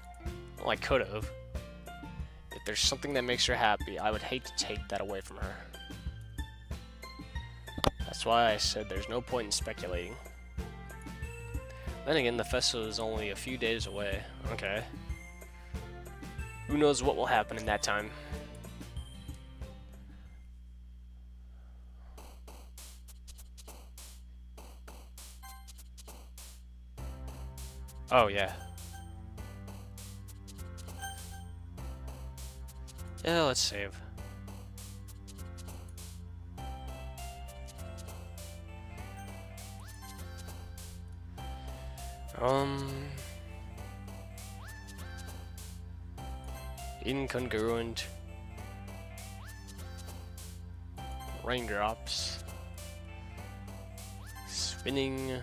Well, I could have. If there's something that makes her happy, I would hate to take that away from her. That's why I said there's no point in speculating. Then again, the festival is only a few days away. Okay. Who knows what will happen in that time? Oh, yeah. Yeah, let's save. Incongruent. Raindrops. Spinning.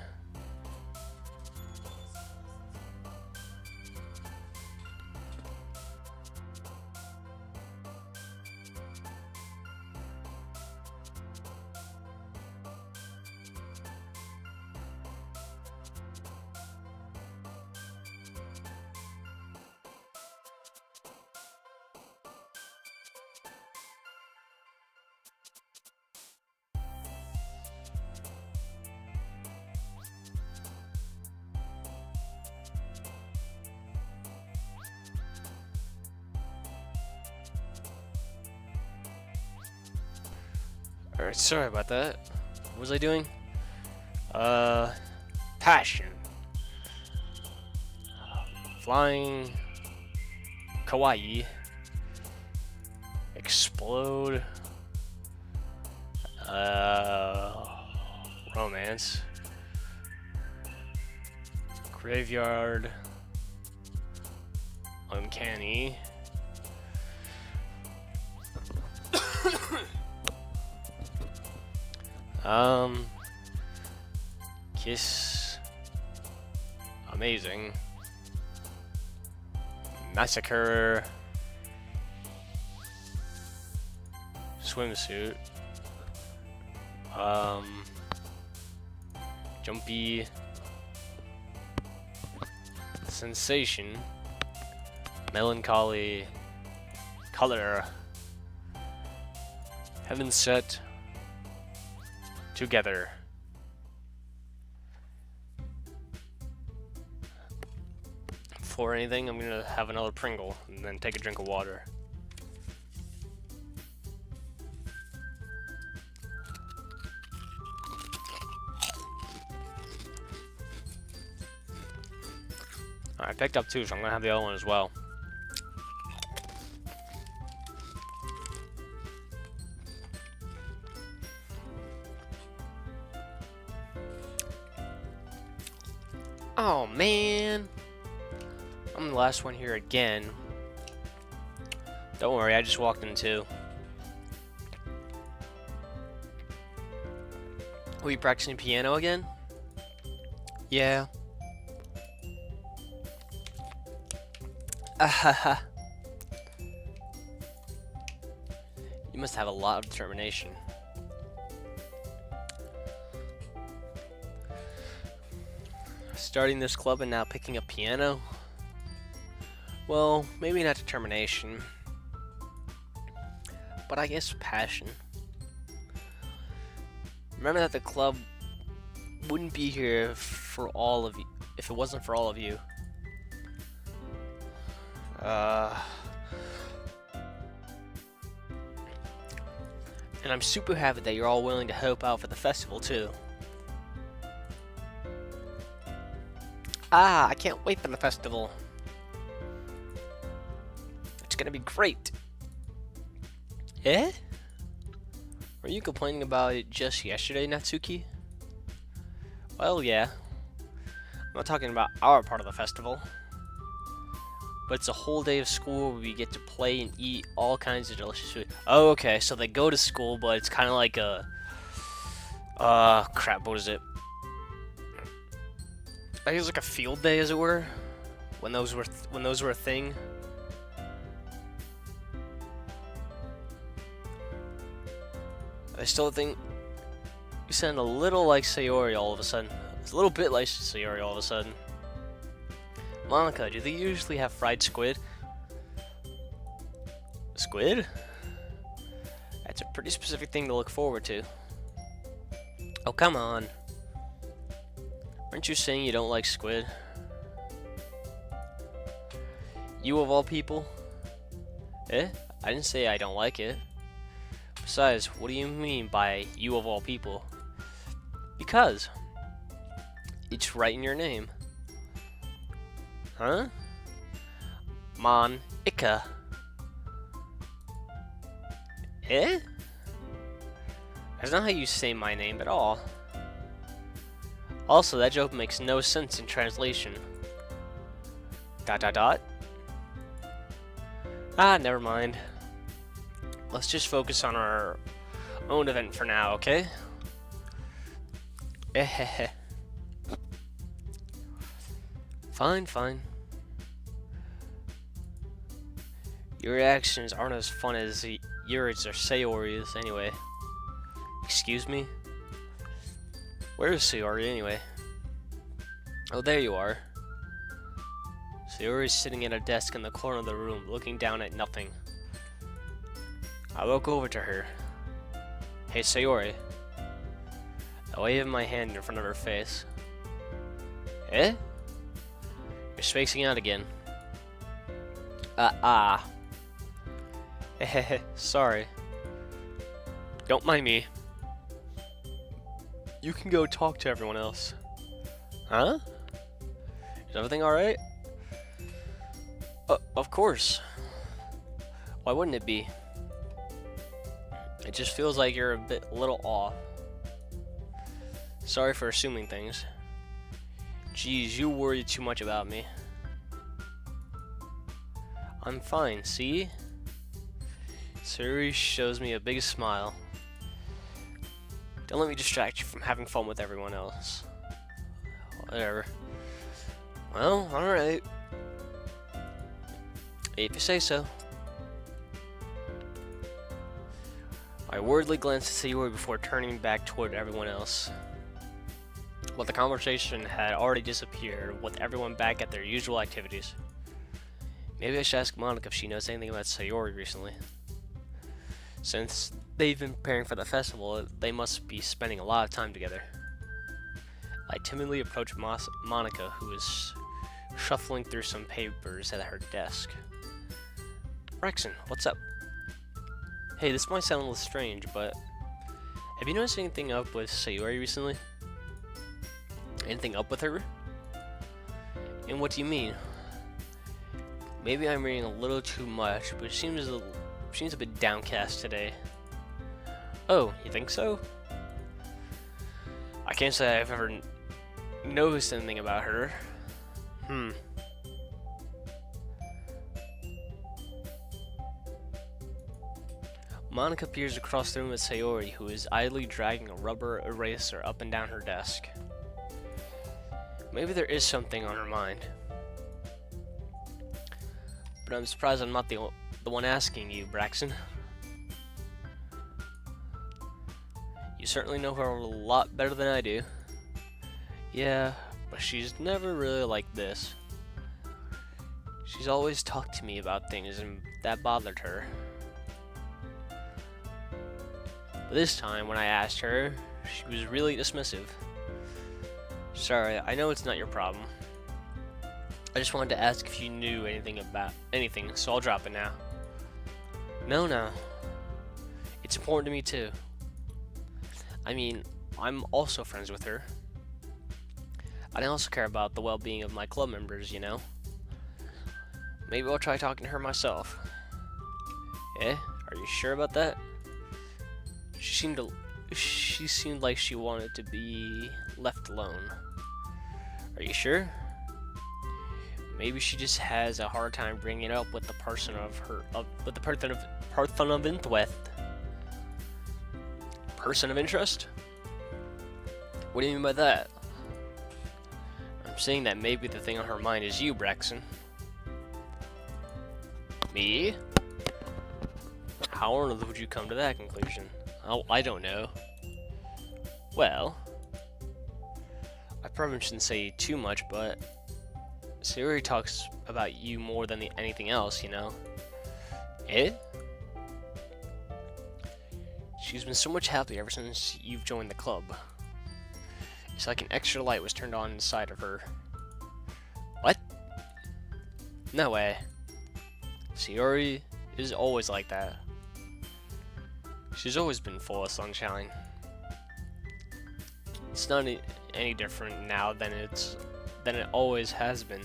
Alright, sorry about that. What was I doing? Passion. Flying. Kawaii. Explode. Romance. Graveyard. Uncanny. Kiss. Amazing. Massacre. Swimsuit. Jumpy. Sensation. Melancholy. Color. Heaven set. Together. Before anything, I'm gonna have another Pringle and then take a drink of water. I picked up two, so I'm gonna have the other one as well. Oh man, I'm the last one here again. Don't worry, I just walked in too. Were you practicing piano again? Yeah. Ahaha. You must have a lot of determination. Starting this club and now picking up piano? Well, maybe not determination, but I guess passion. Remember that the club wouldn't be here for all of you if it wasn't for all of you. And I'm super happy that you're all willing to help out for the festival too. I can't wait for the festival. It's gonna be great. Eh? Were you complaining about it just yesterday, Natsuki? Well, yeah. I'm not talking about our part of the festival. But it's a whole day of school where we get to play and eat all kinds of delicious food. Oh, okay, so they go to school, but it's kind of like a... crap, what is it? I guess like a field day, as it were, when those were a thing. I still think you sound a little like Sayori all of a sudden. It's a little bit like Sayori all of a sudden. Monica, do they usually have fried squid? Squid? That's a pretty specific thing to look forward to. Oh, come on. Aren't you saying you don't like squid? You of all people? Eh? I didn't say I don't like it. Besides, what do you mean by you of all people? Because it's right in your name. Huh? Mon-ika. Eh? That's not how you say my name at all. Also, that joke makes no sense in translation. Dot dot dot. Ah, never mind. Let's just focus on our own event for now, okay? Ehehe. Fine, fine. Your reactions aren't as fun as Yuri's or Sayori's anyway. Excuse me? Where is Sayori anyway? Oh, there you are. Sayori's sitting at a desk in the corner of the room, looking down at nothing. I walk over to her. Hey, Sayori. I wave my hand in front of her face. Eh? You're spacing out again. Sorry. Don't mind me. You can go talk to everyone else. Huh? Is everything alright? Of course. Why wouldn't it be? It just feels like you're a little off. Sorry for assuming things. Geez, you worry too much about me. I'm fine, see? Sayori shows me a big smile. Don't let me distract you from having fun with everyone else. Whatever. Well, alright. If you say so. I worriedly glanced at Sayori before turning back toward everyone else. But the conversation had already disappeared, with everyone back at their usual activities. Maybe I should ask Monica if she knows anything about Sayori recently. Since they've been preparing for the festival, they must be spending a lot of time together. I timidly approached Monica, who was shuffling through some papers at her desk. Rexon, what's up? Hey, this might sound a little strange, but have you noticed anything up with Sayori recently? Anything up with her? And what do you mean? Maybe I'm reading a little too much, but she seems a bit downcast today. Oh, you think so? I can't say I've ever noticed anything about her. Monica peers across the room at Sayori, who is idly dragging a rubber eraser up and down her desk. Maybe there is something on her mind. But I'm surprised I'm not the one asking you, Braxton. You certainly know her a lot better than I do. Yeah, but she's never really like this. She's always talked to me about things, and that bothered her. But this time, when I asked her, she was really dismissive. Sorry, I know it's not your problem. I just wanted to ask if you knew anything about anything, so I'll drop it now. No. It's important to me too. I mean, I'm also friends with her. I also care about the well-being of my club members, you know? Maybe I'll try talking to her myself. Eh? Are you sure about that? She seemed like she wanted to be left alone. Are you sure? Maybe she just has a hard time bringing it up with the person of Person of interest? What do you mean by that? I'm saying that maybe the thing on her mind is you, Braxton. Me? How on earth would you come to that conclusion? Oh, I don't know. Well, I probably shouldn't say too much, but Sayori talks about you more than anything else, you know? Eh? She's been so much happier ever since you've joined the club. It's like an extra light was turned on inside of her. What? No way. Sayori is always like that. She's always been full of sunshine. It's not any different now than it always has been.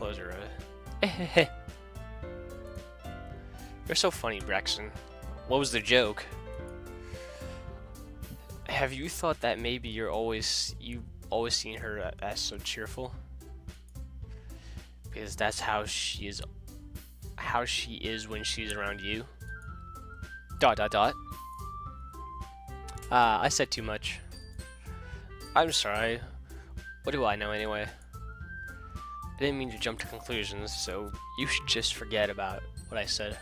close her eye. You're so funny, Braxton. What was the joke? Have you thought that maybe you've always seen her as so cheerful? Because that's how she is when she's around you. ... I said too much. I'm sorry. What do I know anyway? I didn't mean to jump to conclusions, so you should just forget about what I said.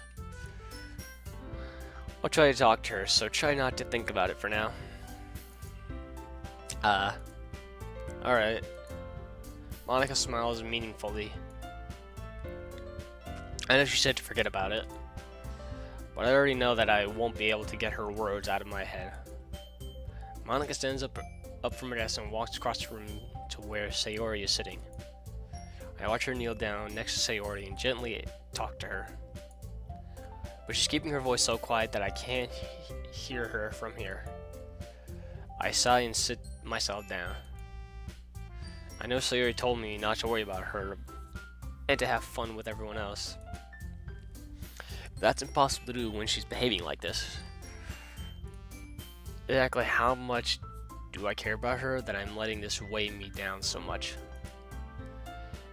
I'll try to talk to her, so try not to think about it for now. Alright. Monica smiles meaningfully. I know she said to forget about it, but I already know that I won't be able to get her words out of my head. Monica stands up from her desk and walks across the room to where Sayori is sitting. I watch her kneel down next to Sayori and gently talk to her. But she's keeping her voice so quiet that I can't hear her from here. I sigh and sit myself down. I know Sayori told me not to worry about her and to have fun with everyone else. But that's impossible to do when she's behaving like this. Exactly how much do I care about her that I'm letting this weigh me down so much?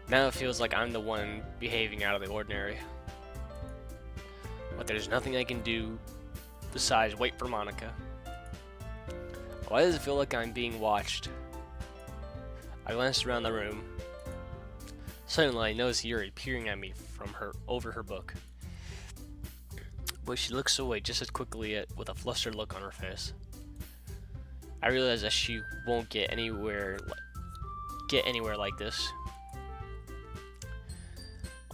Now it feels like I'm the one behaving out of the ordinary. But there's nothing I can do besides wait for Monica. Why does it feel like I'm being watched? I glanced around the room. Suddenly I noticed Yuri peering at me from over her book. But she looks away just as quickly with a flustered look on her face. I realize that she won't get anywhere like this.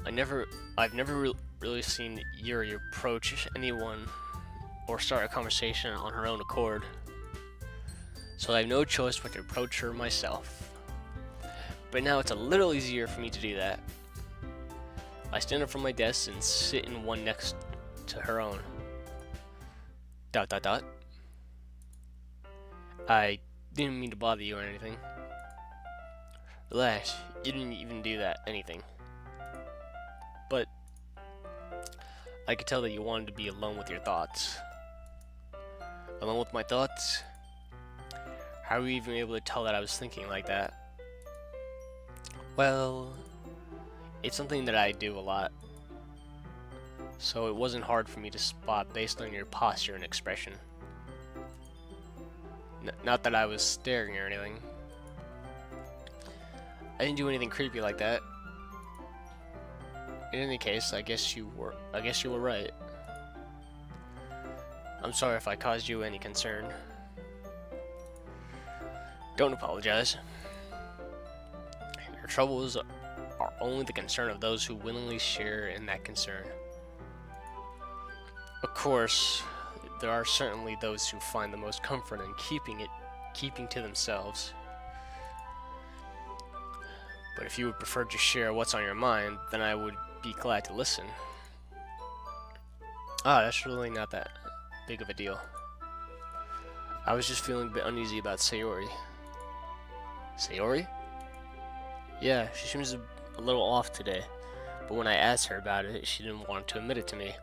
I've never really seen Yuri approach anyone or start a conversation on her own accord. So I have no choice but to approach her myself. But now it's a little easier for me to do that. I stand up from my desk and sit in one next to her own. ... I didn't mean to bother you or anything. Relax, you didn't even do anything. But I could tell that you wanted to be alone with your thoughts. Alone with my thoughts? How were you even able to tell that I was thinking like that? Well, it's something that I do a lot. So it wasn't hard for me to spot based on your posture and expression. Not that I was staring or anything. I didn't do anything creepy like that. In any case, I guess you were right. I'm sorry if I caused you any concern. Don't apologize. Your troubles are only the concern of those who willingly share in that concern. Of course, there are certainly those who find the most comfort in keeping to themselves. But if you would prefer to share what's on your mind, then I would be glad to listen. That's really not that big of a deal. I was just feeling a bit uneasy about Sayori. Sayori? Yeah, she seems a little off today, but when I asked her about it, she didn't want to admit it to me.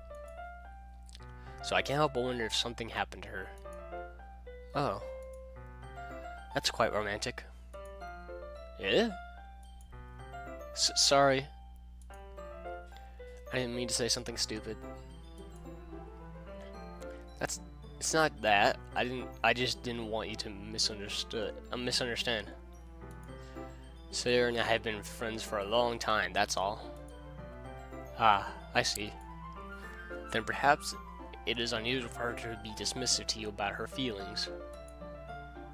So I can't help but wonder if something happened to her. Oh. That's quite romantic. Yeah? Sorry. I didn't mean to say something stupid. It's not that. I just didn't want you to misunderstand. Sarah and I have been friends for a long time, that's all. Ah, I see. Then perhaps it is unusual for her to be dismissive to you about her feelings.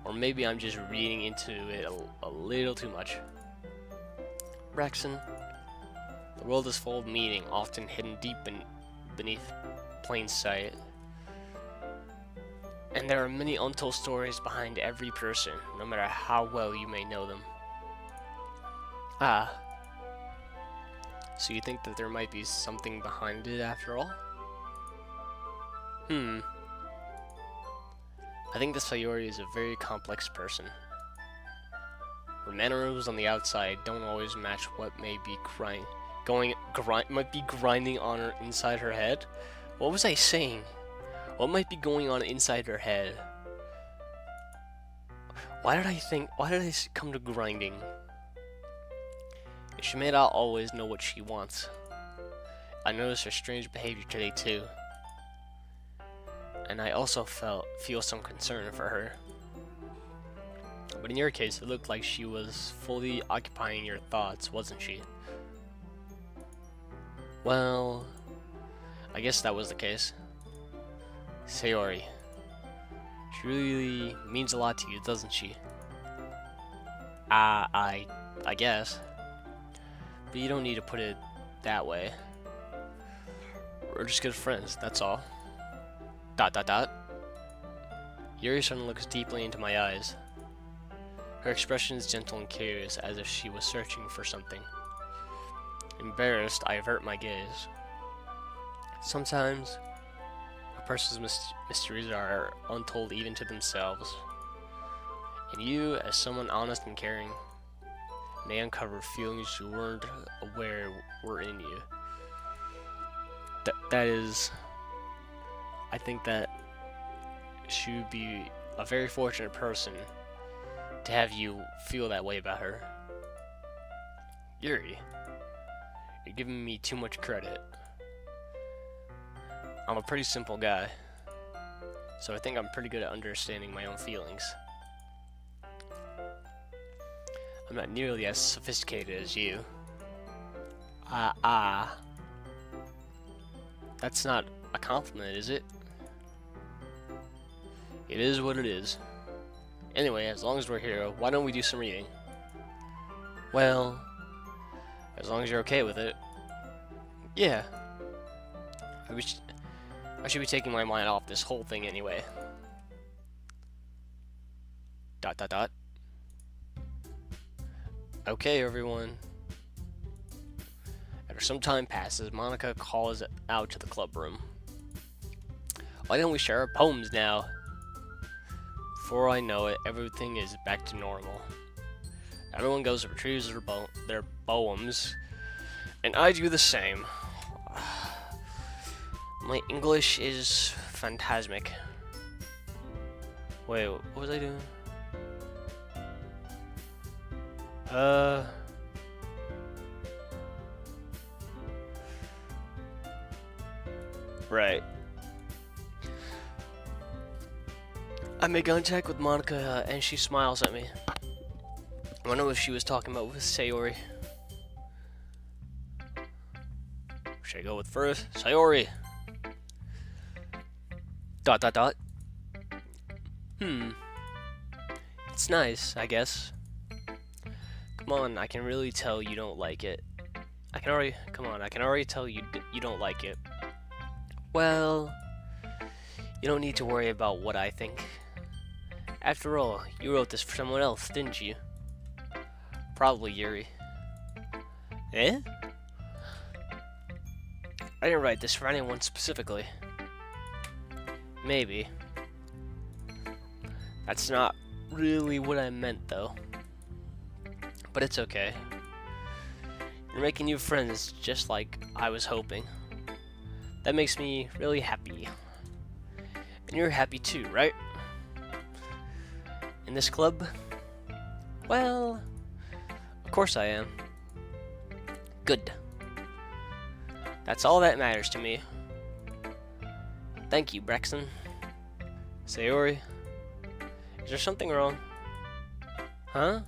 Or maybe I'm just reading into it a little too much. Braxton, the world is full of meaning, often hidden deep beneath plain sight. And there are many untold stories behind every person, no matter how well you may know them. Ah. So you think that there might be something behind it after all? I think that Sayori is a very complex person. Her mannerisms on the outside don't always match what may be grinding on her inside her head. What was I saying? What might be going on inside her head? Why did I come to grinding? She may not always know what she wants. I noticed her strange behavior today too. And I also feel some concern for her. But in your case, it looked like she was fully occupying your thoughts, wasn't she? Well, I guess that was the case. Sayori. She really means a lot to you, doesn't she? I guess. But you don't need to put it that way. We're just good friends, that's all. ... Yuri-san looks deeply into my eyes. Her expression is gentle and curious, as if she was searching for something. Embarrassed, I avert my gaze. Sometimes, a person's mysteries are untold even to themselves. And you, as someone honest and caring, may uncover feelings you weren't aware were in you. That is... I think that she would be a very fortunate person to have you feel that way about her. Yuri, you're giving me too much credit. I'm a pretty simple guy, so I think I'm pretty good at understanding my own feelings. I'm not nearly as sophisticated as you. That's not a compliment, is it? It is what it is. Anyway, as long as we're here, why don't we do some reading? Well, as long as you're okay with it. Yeah. I should be taking my mind off this whole thing anyway. ... Okay, everyone. After some time passes, Monica calls out to the club room. Why don't we share our poems now? Before I know it, everything is back to normal. Everyone goes to retrieve their poems, and I do the same. My English is phantasmic. Wait, what was I doing? Right. I make contact with Monica, and she smiles at me. I wonder what she was talking about with Sayori. Should I go with first? Sayori! ... It's nice, I guess. Come on, I can really tell you don't like it. I can already tell you don't like it. Well, you don't need to worry about what I think. After all, you wrote this for someone else, didn't you? Probably Yuri. Eh? I didn't write this for anyone specifically. Maybe. That's not really what I meant, though. But it's okay. You're making new friends just like I was hoping. That makes me really happy. And you're happy too, right? In this club? Well, of course I am. Good. That's all that matters to me. Thank you, Braxton. Sayori, is there something wrong? Huh?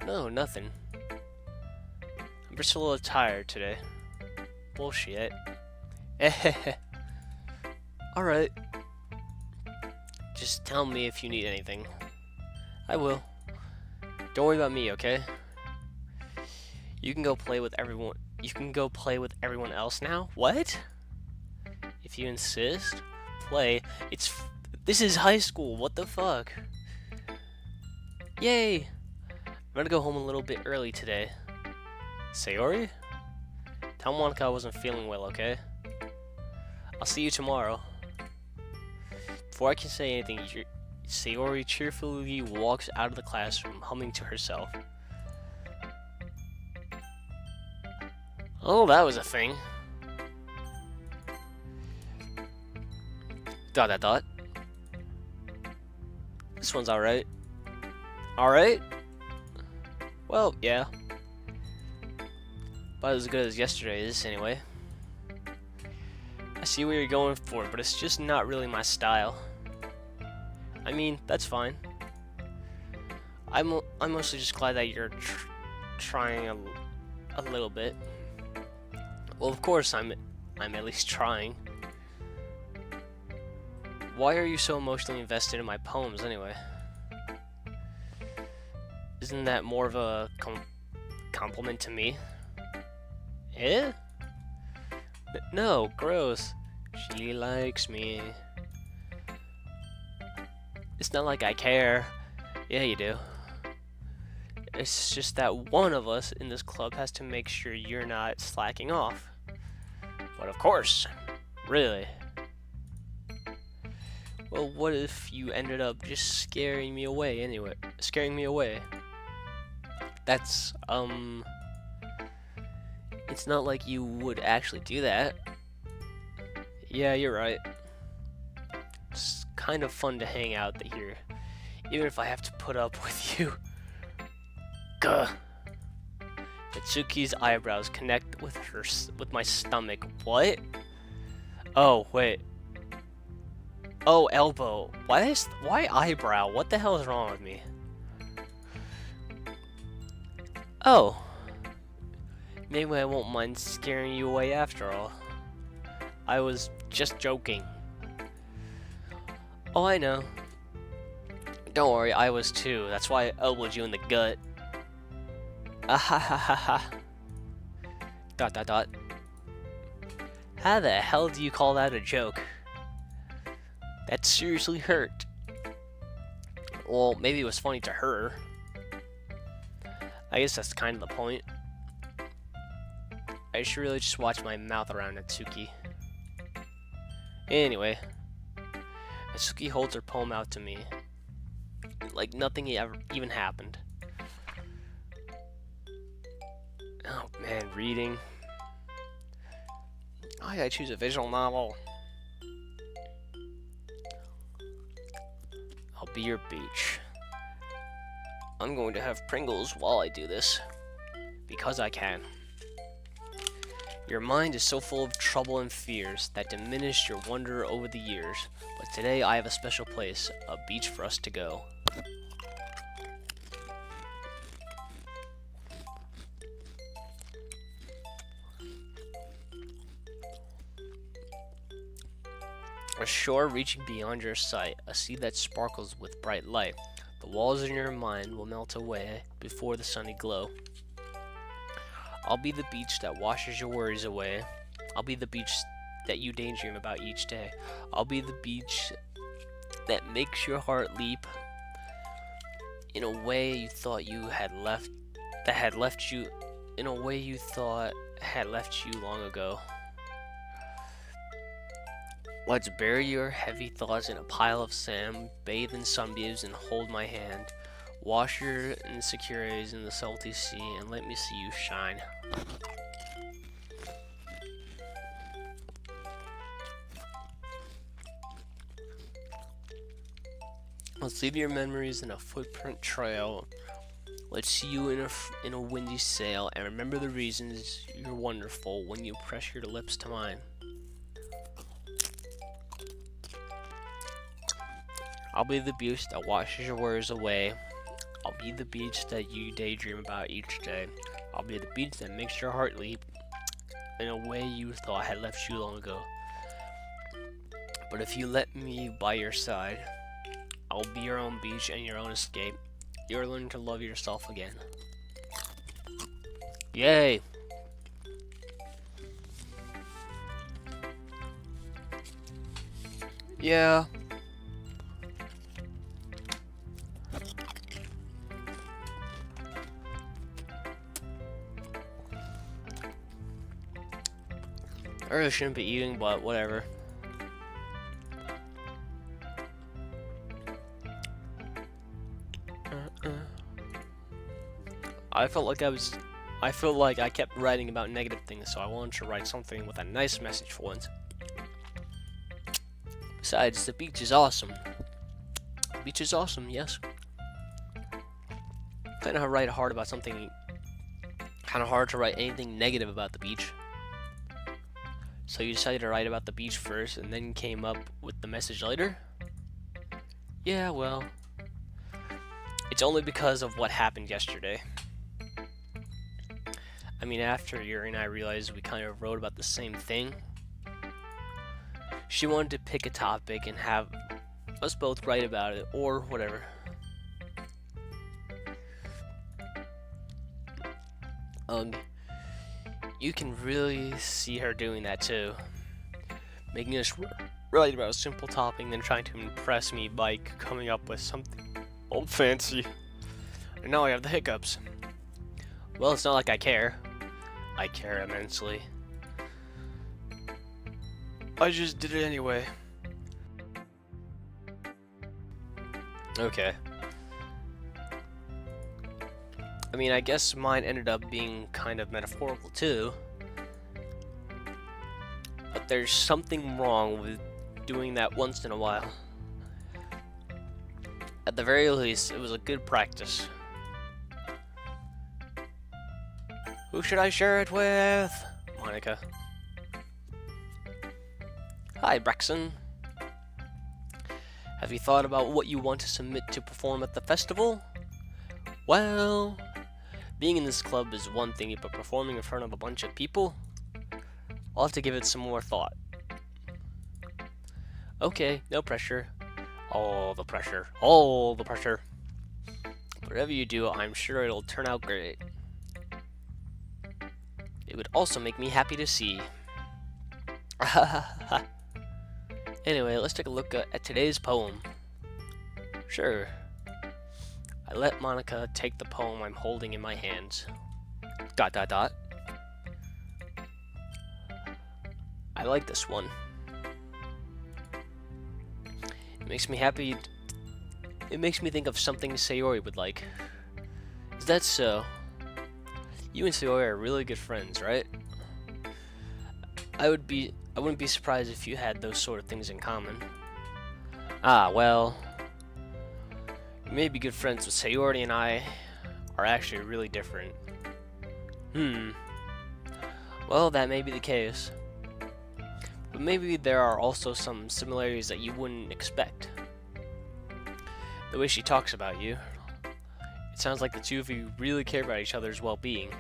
No, nothing. I'm just a little tired today. Bullshit. Alright. Just tell me if you need anything. I will. Don't worry about me, okay? You can go play with everyone. You can go play with everyone else now? What? If you insist, play. This is high school. What the fuck? Yay! I'm gonna go home a little bit early today. Sayori? Tell Monica I wasn't feeling well, okay? I'll see you tomorrow. Before I can say anything, Sayori cheerfully walks out of the classroom, humming to herself. Oh, that was a thing. Dot. This one's alright. Alright? Well, yeah. About as good as yesterday's, anyway. I see what you're going for, but it's just not really my style. I mean, that's fine. I'm mostly just glad that you're trying a little bit. Well, of course I'm at least trying. Why are you so emotionally invested in my poems anyway? Isn't that more of a compliment to me? Eh? No, gross. She likes me. It's not like I care. Yeah, you do. It's just that one of us in this club has to make sure you're not slacking off. But of course. Really. Well, what if you ended up just scaring me away anyway? Scaring me away. That's, it's not like you would actually do that. Yeah, you're right. It's kind of fun to hang out here, even if I have to put up with you. Gah. Mitsuki's eyebrows connect with my stomach. What? Oh, wait. Oh, elbow. Why eyebrow? What the hell is wrong with me? Oh. Maybe I won't mind scaring you away after all. I was just joking. Oh, I know. Don't worry, I was too. That's why I elbowed you in the gut. Ahahaha. Dot. How the hell do you call that a joke? That seriously hurt. Well, maybe it was funny to her. I guess that's kind of the point. I should really just watch my mouth around Natsuki. Anyway, Natsuki holds her poem out to me, like nothing even happened. Oh man, reading. I gotta choose a visual novel. I'll be your beach. I'm going to have Pringles while I do this, because I can. Your mind is so full of trouble and fears that diminish your wonder over the years. But today I have a special place, a beach for us to go. A shore reaching beyond your sight, a sea that sparkles with bright light. The walls in your mind will melt away before the sunny glow. I'll be the beach that washes your worries away. I'll be the beach that you daydream about each day. I'll be the beach that makes your heart leap in a way you thought you had left, that had left you, in a way you thought had left you long ago. Let's bury your heavy thoughts in a pile of sand, bathe in sunbeams and hold my hand. Wash your insecurities in the salty sea and let me see you shine. Let's leave your memories in a footprint trail. Let's see you in a windy sail and remember the reasons you're wonderful when you press your lips to mine. I'll be the beach that washes your worries away. I'll be the beach that you daydream about each day. I'll be the beach that makes your heart leap in a way you thought had left you long ago. But if you let me by your side, I'll be your own beach and your own escape. You'll learn to love yourself again. Yay! Yeah. I really shouldn't be eating, but whatever. I felt like I kept writing about negative things, so I wanted to write something with a nice message for once. Besides, the beach is awesome. The beach is awesome, yes. Kind of hard to write anything negative about the beach. So you decided to write about the beach first and then came up with the message later? Yeah, well, it's only because of what happened yesterday. I mean, after Yuri and I realized we kind of wrote about the same thing, she wanted to pick a topic and have us both write about it, or whatever. You can really see her doing that too. Making us write about a simple topic and then trying to impress me by coming up with something old fancy. And now I have the hiccups. Well, it's not like I care. I care immensely. I just did it anyway. Okay. I mean, I guess mine ended up being kind of metaphorical too. But there's something wrong with doing that once in a while. At the very least, it was a good practice. Who should I share it with? Monica. Hi, Braxton. Have you thought about what you want to submit to perform at the festival? Well, being in this club is one thing, but performing in front of a bunch of people? I'll have to give it some more thought. Okay, no pressure. All the pressure. All the pressure. Whatever you do, I'm sure it'll turn out great. It would also make me happy to see. Anyway, let's take a look at today's poem. Sure. I let Monica take the poem I'm holding in my hands. ... I like this one. It makes me happy. It makes me think of something Sayori would like. Is that so? You and Sayori are really good friends, right? I wouldn't be surprised if you had those sort of things in common. Ah, well, you may be good friends, but Sayori and I are actually really different. Well, that may be the case. But maybe there are also some similarities that you wouldn't expect. The way she talks about you, it sounds like the two of you really care about each other's well-being.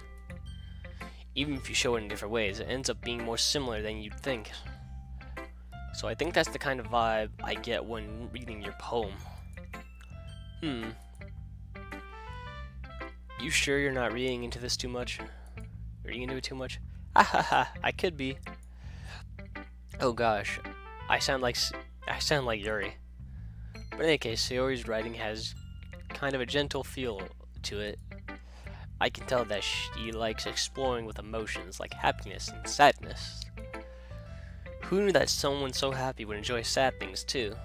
Even if you show it in different ways, it ends up being more similar than you'd think. So I think that's the kind of vibe I get when reading your poem. You sure you're not reading into this too much? Reading into it too much? I could be. Oh gosh, I sound like Yuri. But in any case, Sayori's writing has kind of a gentle feel to it. I can tell that she likes exploring with emotions like happiness and sadness. Who knew that someone so happy would enjoy sad things too?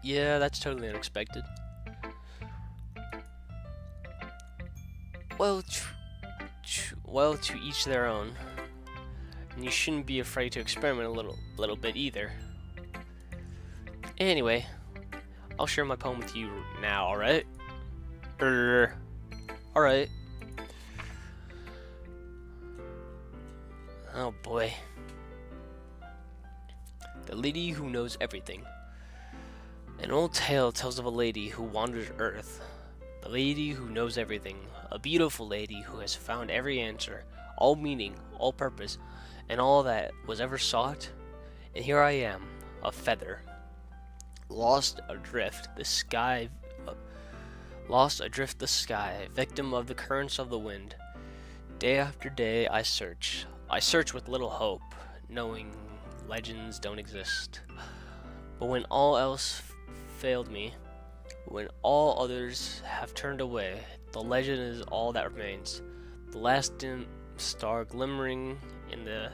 Yeah, that's totally unexpected. Well, to each their own. And you shouldn't be afraid to experiment a little bit either. Anyway, I'll share my poem with you now, alright? Alright. Oh boy. The Lady Who Knows Everything. An old tale tells of a lady who wandered Earth. The lady who knows everything. A beautiful lady who has found every answer, all meaning, all purpose, and all that was ever sought. And here I am, a feather. Lost adrift the sky, victim of the currents of the wind. Day after day I search with little hope, knowing legends don't exist. But when all else failed me, when all others have turned away, the legend is all that remains. The last dim star glimmering in the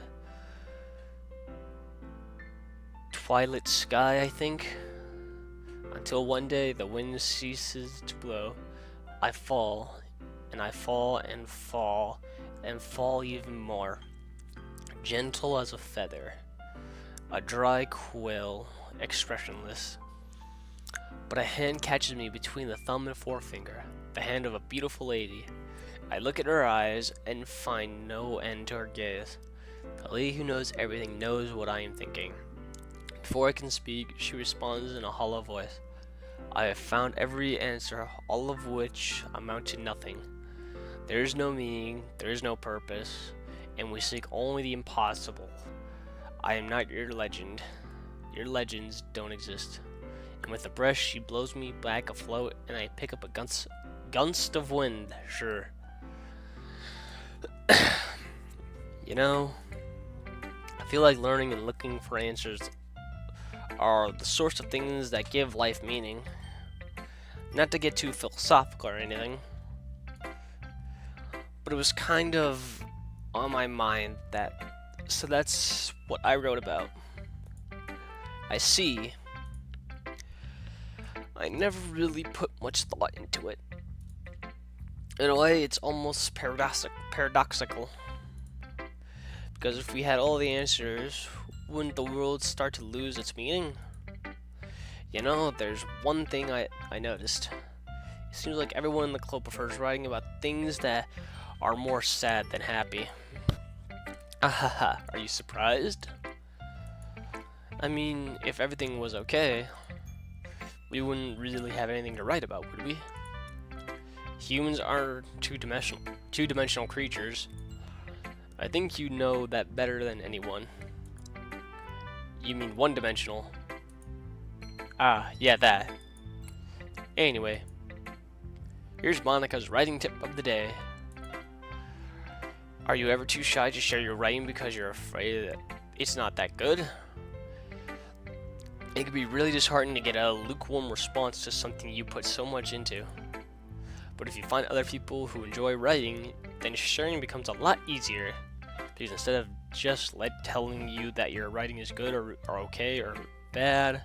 twilight sky, I think. Until one day the wind ceases to blow, I fall and I fall and fall and fall even more. Gentle as a feather, a dry quill, expressionless. But a hand catches me between the thumb and forefinger, the hand of a beautiful lady. I look at her eyes and find no end to her gaze. The lady who knows everything knows what I am thinking. Before I can speak, she responds in a hollow voice. I have found every answer, all of which amount to nothing. There is no meaning, there is no purpose, and we seek only the impossible. I am not your legend. Your legends don't exist. And with a breath, she blows me back afloat, and I pick up a gust of wind, sure. You know, I feel like learning and looking for answers are the sorts of things that give life meaning. Not to get too philosophical or anything, but it was kind of on my mind so that's what I wrote about. I see. I never really put much thought into it. In a way, it's almost paradoxical. Because if we had all the answers, wouldn't the world start to lose its meaning? You know, there's one thing I noticed. It seems like everyone in the club prefers writing about things that are more sad than happy. Ahaha, are you surprised? I mean, if everything was okay, we wouldn't really have anything to write about, would we? Humans are two-dimensional creatures. I think you know that better than anyone. You mean one-dimensional? Ah, yeah, that. Anyway, here's Monica's writing tip of the day. Are you ever too shy to share your writing because you're afraid that it's not that good? It can be really disheartening to get a lukewarm response to something you put so much into. But if you find other people who enjoy writing, then sharing becomes a lot easier. Because instead of just telling you that your writing is good or okay or bad,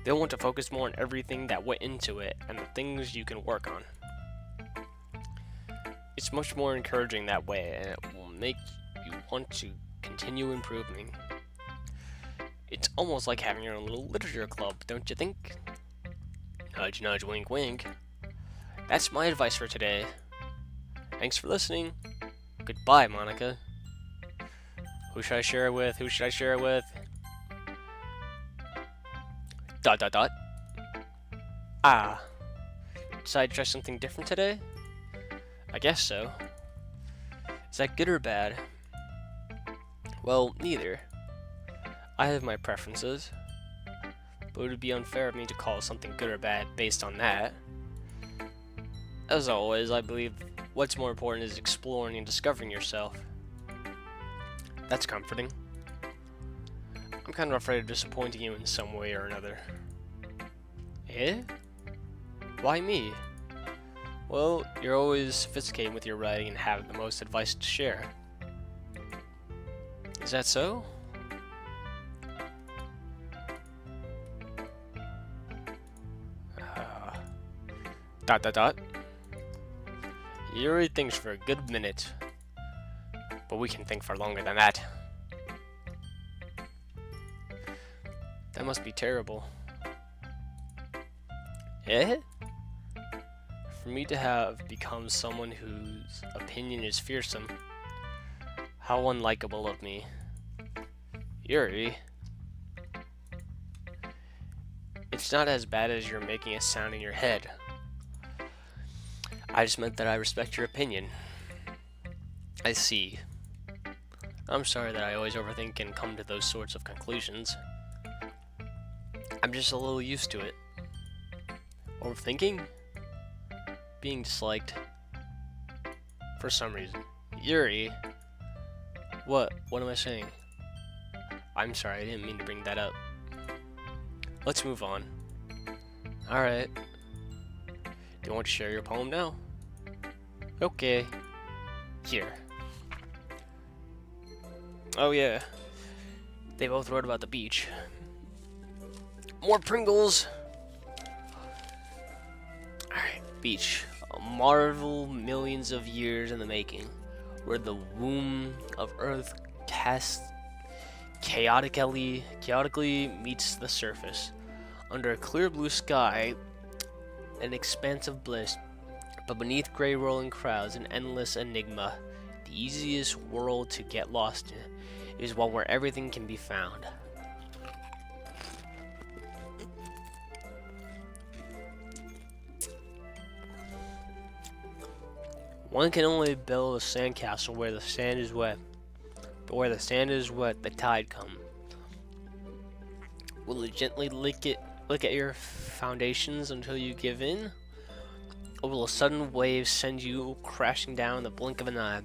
they'll want to focus more on everything that went into it and the things you can work on. It's much more encouraging that way, and it will make you want to continue improving. It's almost like having your own little literature club, don't you think? Nudge, nudge, wink, wink. That's my advice for today. Thanks for listening. Goodbye, Monica. Who should I share it with? Who should I share it with? ... Ah. Decided to try something different today? I guess so. Is that good or bad? Well, neither. I have my preferences, but it would be unfair of me to call something good or bad based on that. As always, I believe what's more important is exploring and discovering yourself. That's comforting. I'm kind of afraid of disappointing you in some way or another. Eh? Why me? Well, you're always sophisticated with your writing and have the most advice to share. Is that so? Yuri thinks for a good minute, but we can think for longer than that. That must be terrible. Eh? For me to have become someone whose opinion is fearsome. How unlikable of me. Yuri. It's not as bad as you're making it sound in your head. I just meant that I respect your opinion. I see. I'm sorry that I always overthink and come to those sorts of conclusions. I'm just a little used to it. Overthinking? Being disliked. For some reason. Yuri? What? What am I saying? I'm sorry, I didn't mean to bring that up. Let's move on. Alright. Do you want to share your poem now? Okay. Here. Oh yeah. They both wrote about the beach. More Pringles! Alright, beach. A marvel millions of years in the making, where the womb of Earth cast chaotically meets the surface. Under a clear blue sky, an expanse of bliss, but beneath gray rolling clouds, an endless enigma. The easiest world to get lost in is one where everything can be found. One can only build a sandcastle where the sand is wet, but where the sand is wet, the tide comes. Will it gently lick at your foundations until you give in? Or will a sudden wave send you crashing down in the blink of an eye?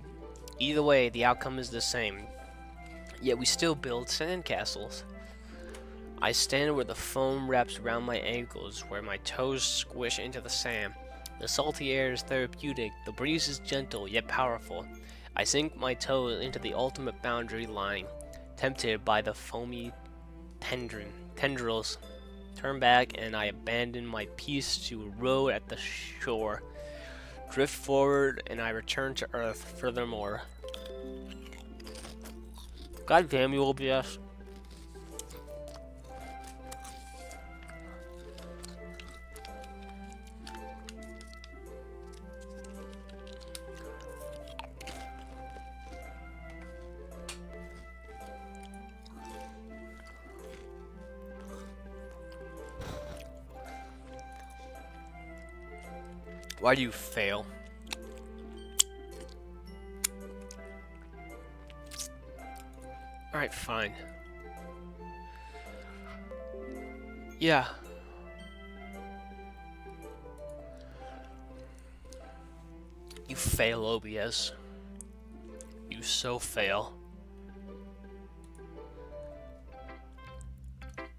Either way, the outcome is the same. Yet we still build sandcastles. I stand where the foam wraps around my ankles, where my toes squish into the sand. The salty air is therapeutic, the breeze is gentle yet powerful. I sink my toes into the ultimate boundary line, tempted by the foamy tendrils. Turn back and I abandon my peace to row at the shore. Drift forward and I return to Earth furthermore. God damn you, OBS. Why do you fail? Alright, fine. Yeah. You fail, OBS. You so fail.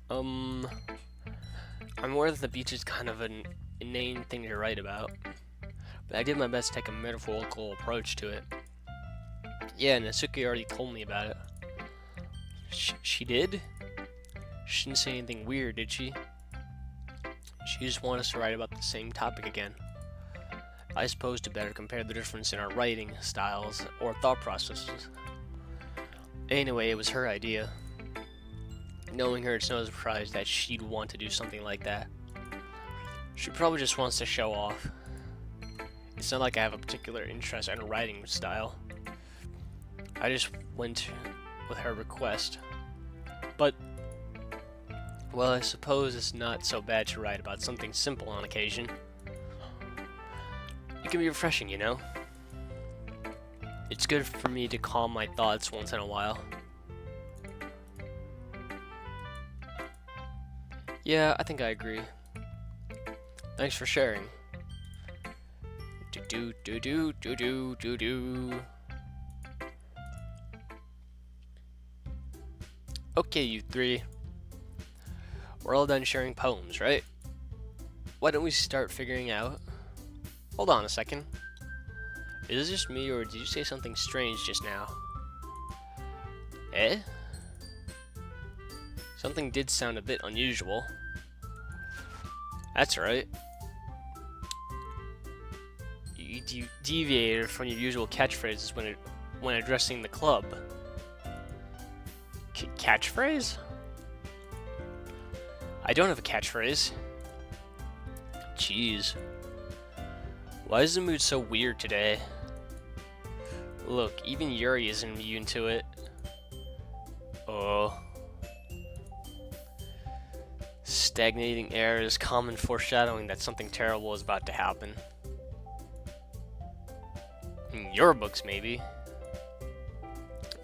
I'm aware that the beach is kind of an inane thing to write about, but I did my best to take a metaphorical approach to it. Yeah, Natsuki already told me about it. She did? She didn't say anything weird, did she? She just wanted us to write about the same topic again. I suppose to better compare the difference in our writing styles or thought processes. Anyway, it was her idea. Knowing her, it's no surprise that she'd want to do something like that. She probably just wants to show off. It's not like I have a particular interest in writing style. I just went with her request. But, well, I suppose it's not so bad to write about something simple on occasion. It can be refreshing, you know? It's good for me to calm my thoughts once in a while. Yeah, I think I agree. Thanks for sharing. Okay, you three. We're all done sharing poems, right? Why don't we start figuring out... Hold on a second. Is this just me, or did you say something strange just now? Eh? Something did sound a bit unusual. That's right. You deviated from your usual catchphrases when addressing the club. Catchphrase? I don't have a catchphrase. Jeez. Why is the mood so weird today? Look, even Yuri isn't immune to it. Oh. Stagnating air is common foreshadowing that something terrible is about to happen. In your books, maybe.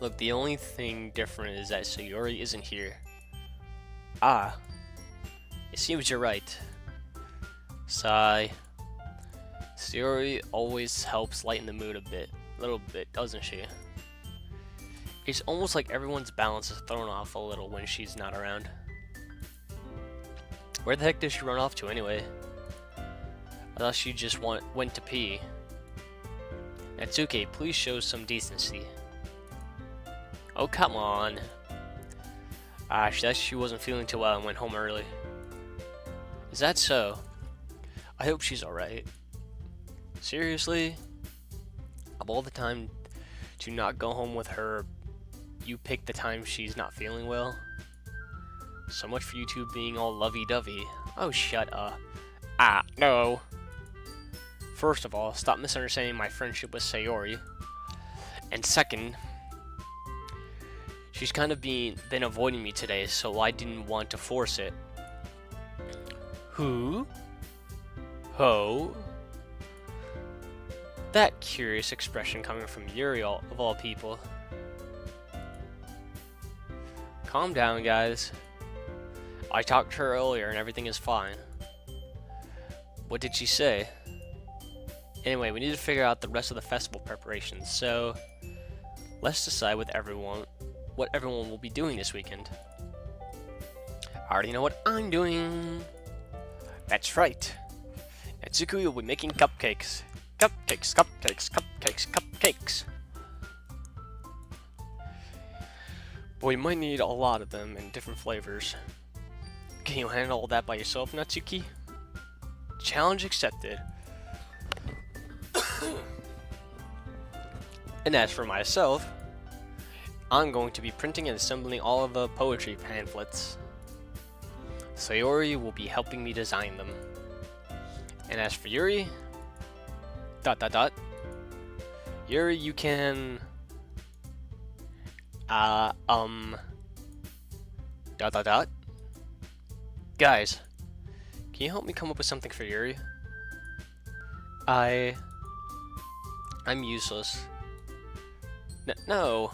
Look, the only thing different is that Sayori isn't here. Ah. It seems you're right. Sigh. Sayori always helps lighten the mood a little bit, doesn't she? It's almost like everyone's balance is thrown off a little when she's not around. Where the heck did she run off to anyway? I thought she just went to pee. Natsuki, please show some decency. Oh, come on. She wasn't feeling too well and went home early. Is that so? I hope she's alright. Seriously? Of all the time to not go home with her, you pick the time she's not feeling well? So much for you two being all lovey-dovey. Oh, shut up. Ah, no. First of all, stop misunderstanding my friendship with Sayori. And second, she's kind of been avoiding me today, so I didn't want to force it. Who? Ho? That curious expression coming from Yuri of all people. Calm down, guys. I talked to her earlier and everything is fine. What did she say? Anyway, we need to figure out the rest of the festival preparations, so let's decide with everyone what everyone will be doing this weekend. I already know what I'm doing. That's right. Natsuki will be making cupcakes. Cupcakes, cupcakes, cupcakes, cupcakes. But we might need a lot of them in different flavors. Can you handle all that by yourself, Natsuki? Challenge accepted. And as for myself, I'm going to be printing and assembling all of the poetry pamphlets. Sayori will be helping me design them. And as for Yuri, ... Yuri, you can... Guys, can you help me come up with something for Yuri? I'm useless. No,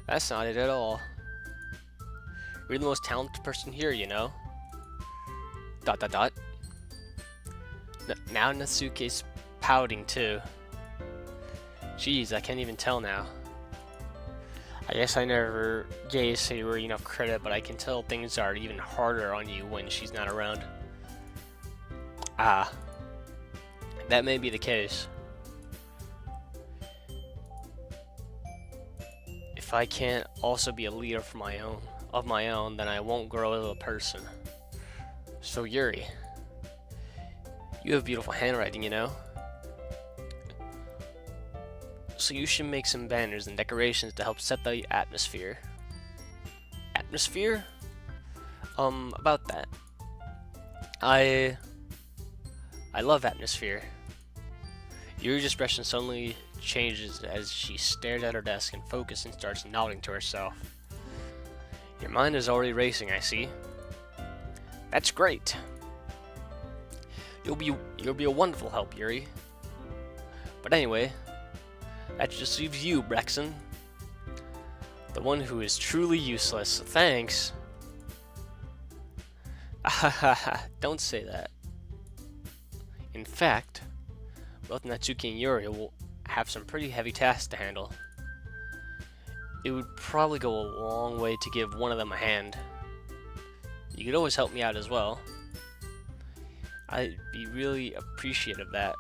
that's not it at all. You're the most talented person here, you know? ... Now Natsuki's pouting too. Jeez, I can't even tell now. I guess I never gave Sayori enough credit, but I can tell things are even harder on you when she's not around. Ah, that may be the case. If I can't also be a leader of my own, then I won't grow as a person. So Yuri, you have beautiful handwriting, you know? So you should make some banners and decorations to help set the atmosphere. Atmosphere? About that. I love atmosphere. Yuri's expression suddenly changes as she stares at her desk and focuses and starts nodding to herself. Your mind is already racing, I see. That's great. You'll be a wonderful help, Yuri. But anyway, that just leaves you, Brexon. The one who is truly useless. Thanks. Don't say that. In fact, both Natsuki and Yuri will have some pretty heavy tasks to handle. It would probably go a long way to give one of them a hand. You could always help me out as well. I'd be really appreciative of that.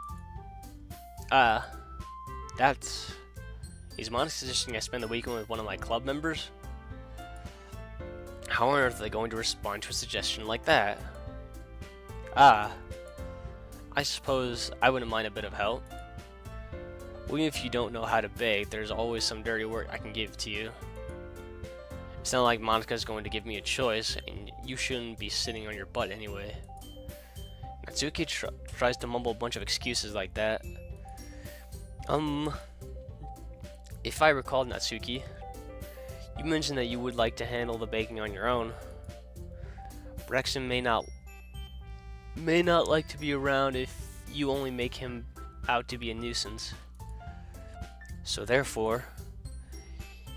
Is Monica suggesting I spend the weekend with one of my club members? How on earth are they going to respond to a suggestion like that? I suppose I wouldn't mind a bit of help. Well, even if you don't know how to bake, there's always some dirty work I can give to you. It's not like Monica's going to give me a choice, and you shouldn't be sitting on your butt anyway. Natsuki tries to mumble a bunch of excuses like that. If I recall, Natsuki, you mentioned that you would like to handle the baking on your own. Brexon may not like to be around if you only make him out to be a nuisance. So therefore,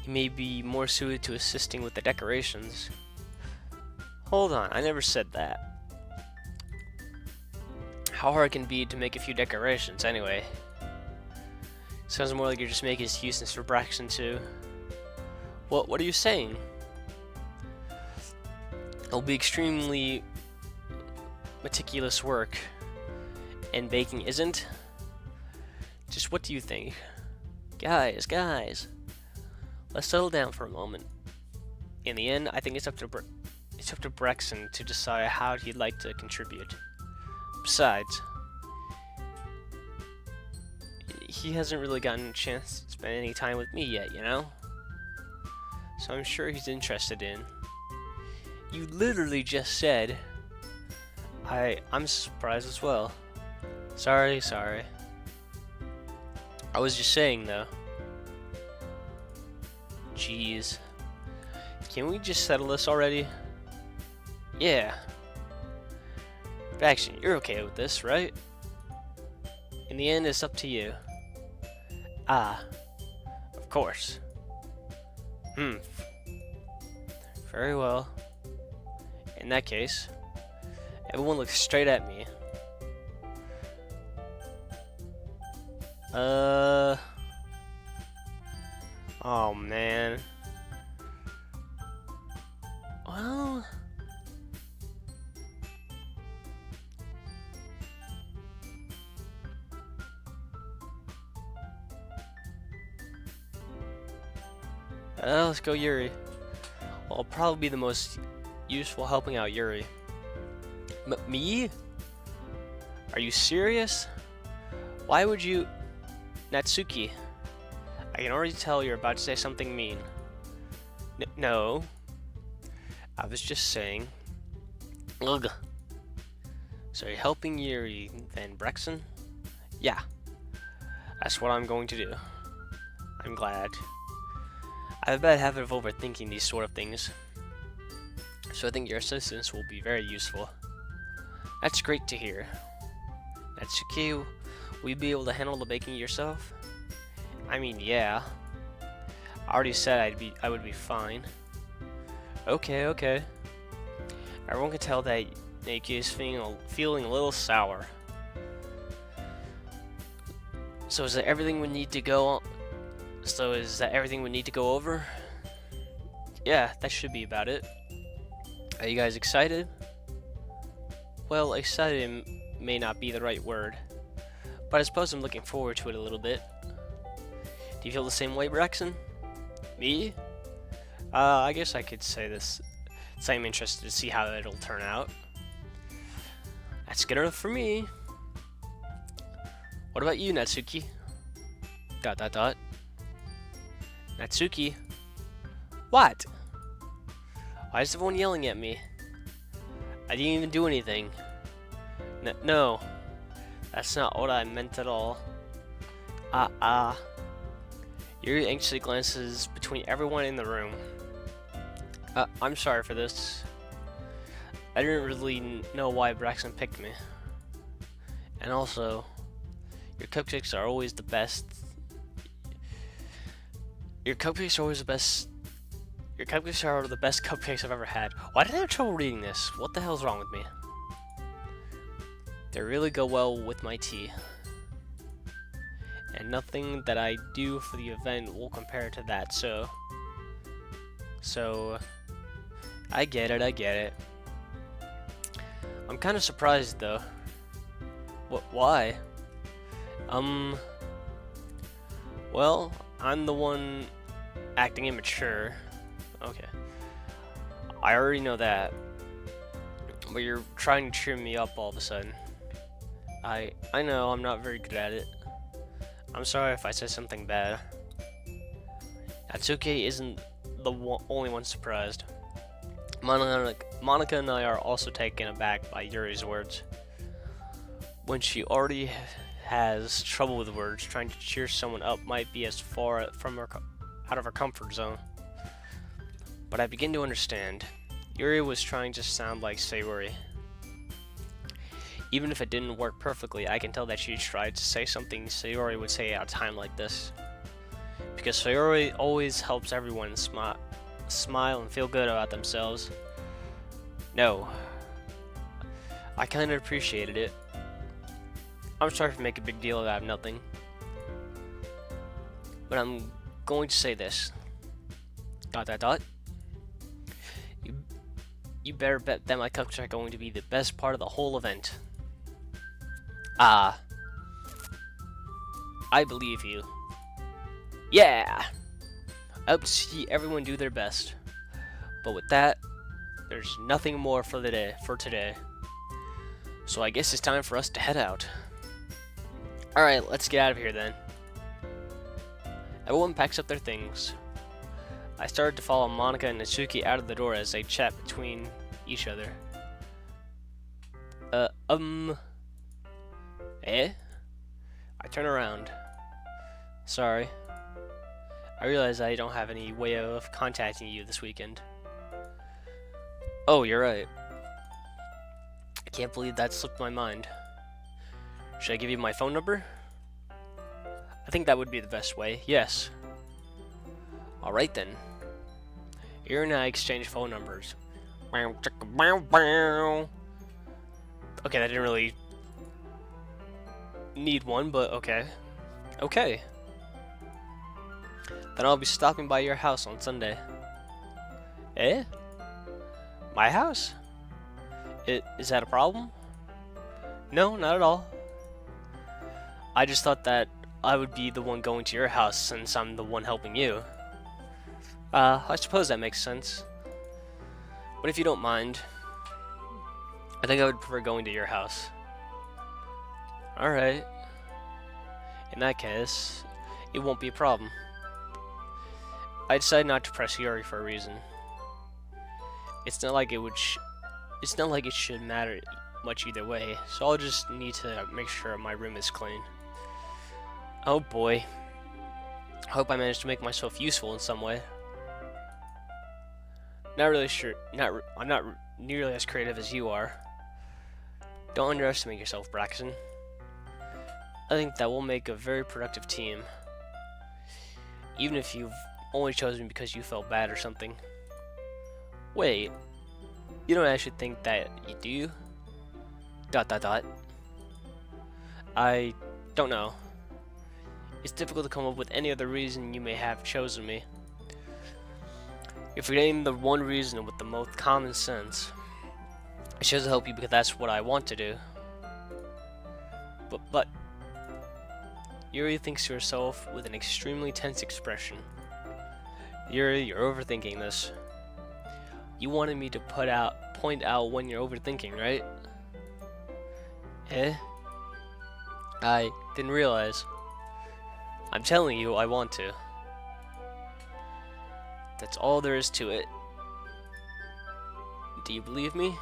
he may be more suited to assisting with the decorations. Hold on, I never said that. How hard can it be to make a few decorations anyway? Sounds more like you're just making excuses for Braxton too. What are you saying? It'll be extremely meticulous work, and baking isn't? Just what do you think? Guys, let's settle down for a moment. In the end, I think it's up to Brexon to decide how he'd like to contribute. Besides, he hasn't really gotten a chance to spend any time with me yet, you know? So I'm sure he's interested in. You literally just said, I'm surprised as well. Sorry. I was just saying though. Jeez. Can we just settle this already? Yeah. Braxton, you're okay with this, right? In the end, it's up to you. Ah. Of course. Very well. In that case, everyone looks straight at me. Oh man. Well, let's go Yuri. Well, I'll probably be the most useful helping out Yuri. Me? Are you serious? Why would you... Natsuki, I can already tell you're about to say something mean. No. I was just saying... Ugh. So you're helping Yuri, then Brexon? Yeah. That's what I'm going to do. I'm glad. I have a bad habit of overthinking these sort of things. So I think your assistance will be very useful. That's great to hear. Natsuki, will you be able to handle the baking yourself? I mean, yeah. I already said I would be fine. Okay. Everyone can tell that Naoki is feeling a little sour. So is that everything we need to go over? Yeah, that should be about it. Are you guys excited? Well, excited may not be the right word, but I suppose I'm looking forward to it a little bit. Do you feel the same way, Braxton? Me? I guess I could say this. I'm interested to see how it'll turn out. That's good enough for me. What about you, Natsuki? ... Natsuki? What? Why is everyone yelling at me? I didn't even do anything. No. That's not what I meant at all. Yuri anxiously glances between everyone in the room. I'm sorry for this. I didn't really know why Braxton picked me. And also, your cupcakes are always the best. Your cupcakes are the best cupcakes I've ever had. Why did I have trouble reading this? What the hell's wrong with me? They really go well with my tea. And nothing that I do for the event will compare to that, so I get it. I'm kind of surprised though. Why? Well, I'm the one acting immature. Okay. I already know that. But you're trying to cheer me up all of a sudden. I know I'm not very good at it. I'm sorry if I said something bad. Natsuki isn't the only one surprised. Monica and I are also taken aback by Yuri's words. When she already has trouble with words, trying to cheer someone up might be as far out of her comfort zone. But I begin to understand. Yuri was trying to sound like Sayori. Even if it didn't work perfectly, I can tell that she tried to say something Sayori would say at a time like this. Because Sayori always helps everyone smile and feel good about themselves. No. I kind of appreciated it. I'm sorry for making a big deal out of nothing. But I'm going to say this. ... You better bet that my cupcakes are going to be the best part of the whole event. I believe you. Yeah! I hope to see everyone do their best. But with that, there's nothing more for today. So I guess it's time for us to head out. Alright, let's get out of here then. Everyone packs up their things. I started to follow Monica and Natsuki out of the door as they chat between each other. Eh? I turn around. Sorry. I realize I don't have any way of contacting you this weekend. Oh, you're right. I can't believe that slipped my mind. Should I give you my phone number? I think that would be the best way. Yes. Alright then. You and I exchange phone numbers. Okay, that didn't really need one, but okay. Okay. Then I'll be stopping by your house on Sunday. Eh? My house? Is that a problem? No, not at all. I just thought that I would be the one going to your house since I'm the one helping you. I suppose that makes sense. But if you don't mind, I think I would prefer going to your house. Alright. In that case, it won't be a problem. I decided not to press Yuri for a reason. It's not like it should matter much either way, so I'll just need to make sure my room is clean. Oh boy. I hope I managed to make myself useful in some way. Not really sure. I'm not nearly as creative as you are. Don't underestimate yourself, Braxton. I think that we'll make a very productive team. Even if you've only chosen me because you felt bad or something. Wait. You don't actually think that you do? ... I don't know. It's difficult to come up with any other reason you may have chosen me. You're forgetting the one reason with the most common sense. I chose to help you because that's what I want to do. But Yuri thinks to herself with an extremely tense expression. Yuri, you're overthinking this. You wanted me to point out when you're overthinking, right? Eh? I didn't realize. I'm telling you, I want to. That's all there is to it. Do you believe me?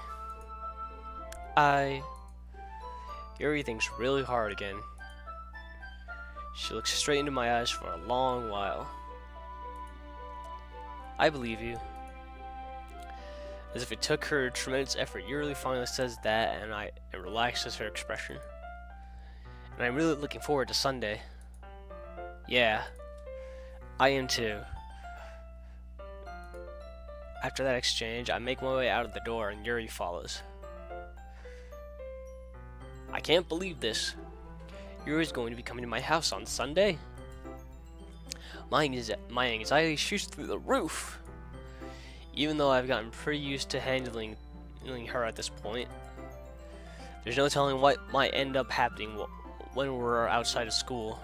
Yuri thinks really hard again. She looks straight into my eyes for a long while. I believe you. As if it took her tremendous effort, Yuri finally says that, and it relaxes her expression. And I'm really looking forward to Sunday. Yeah, I am too. After that exchange, I make my way out of the door and Yuri follows. I can't believe this. Yuri's going to be coming to my house on Sunday? My anxiety shoots through the roof. Even though I've gotten pretty used to handling her at this point, there's no telling what might end up happening when we're outside of school.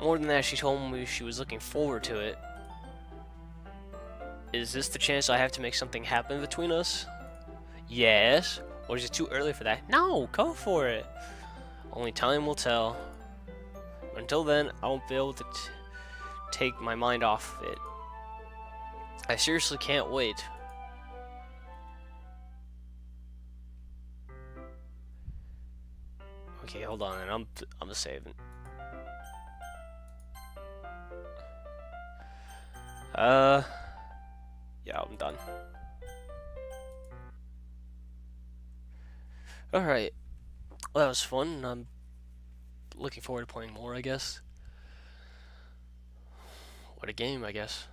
More than that, she told me she was looking forward to it. Is this the chance I have to make something happen between us? Yes. Or is it too early for that? No, go for it. Only time will tell. Until then, I won't be able to take my mind off it. I seriously can't wait. Okay, hold on, and I'm saving. Yeah, I'm done. Alright. Well, that was fun. I'm looking forward to playing more, I guess. What a game, I guess.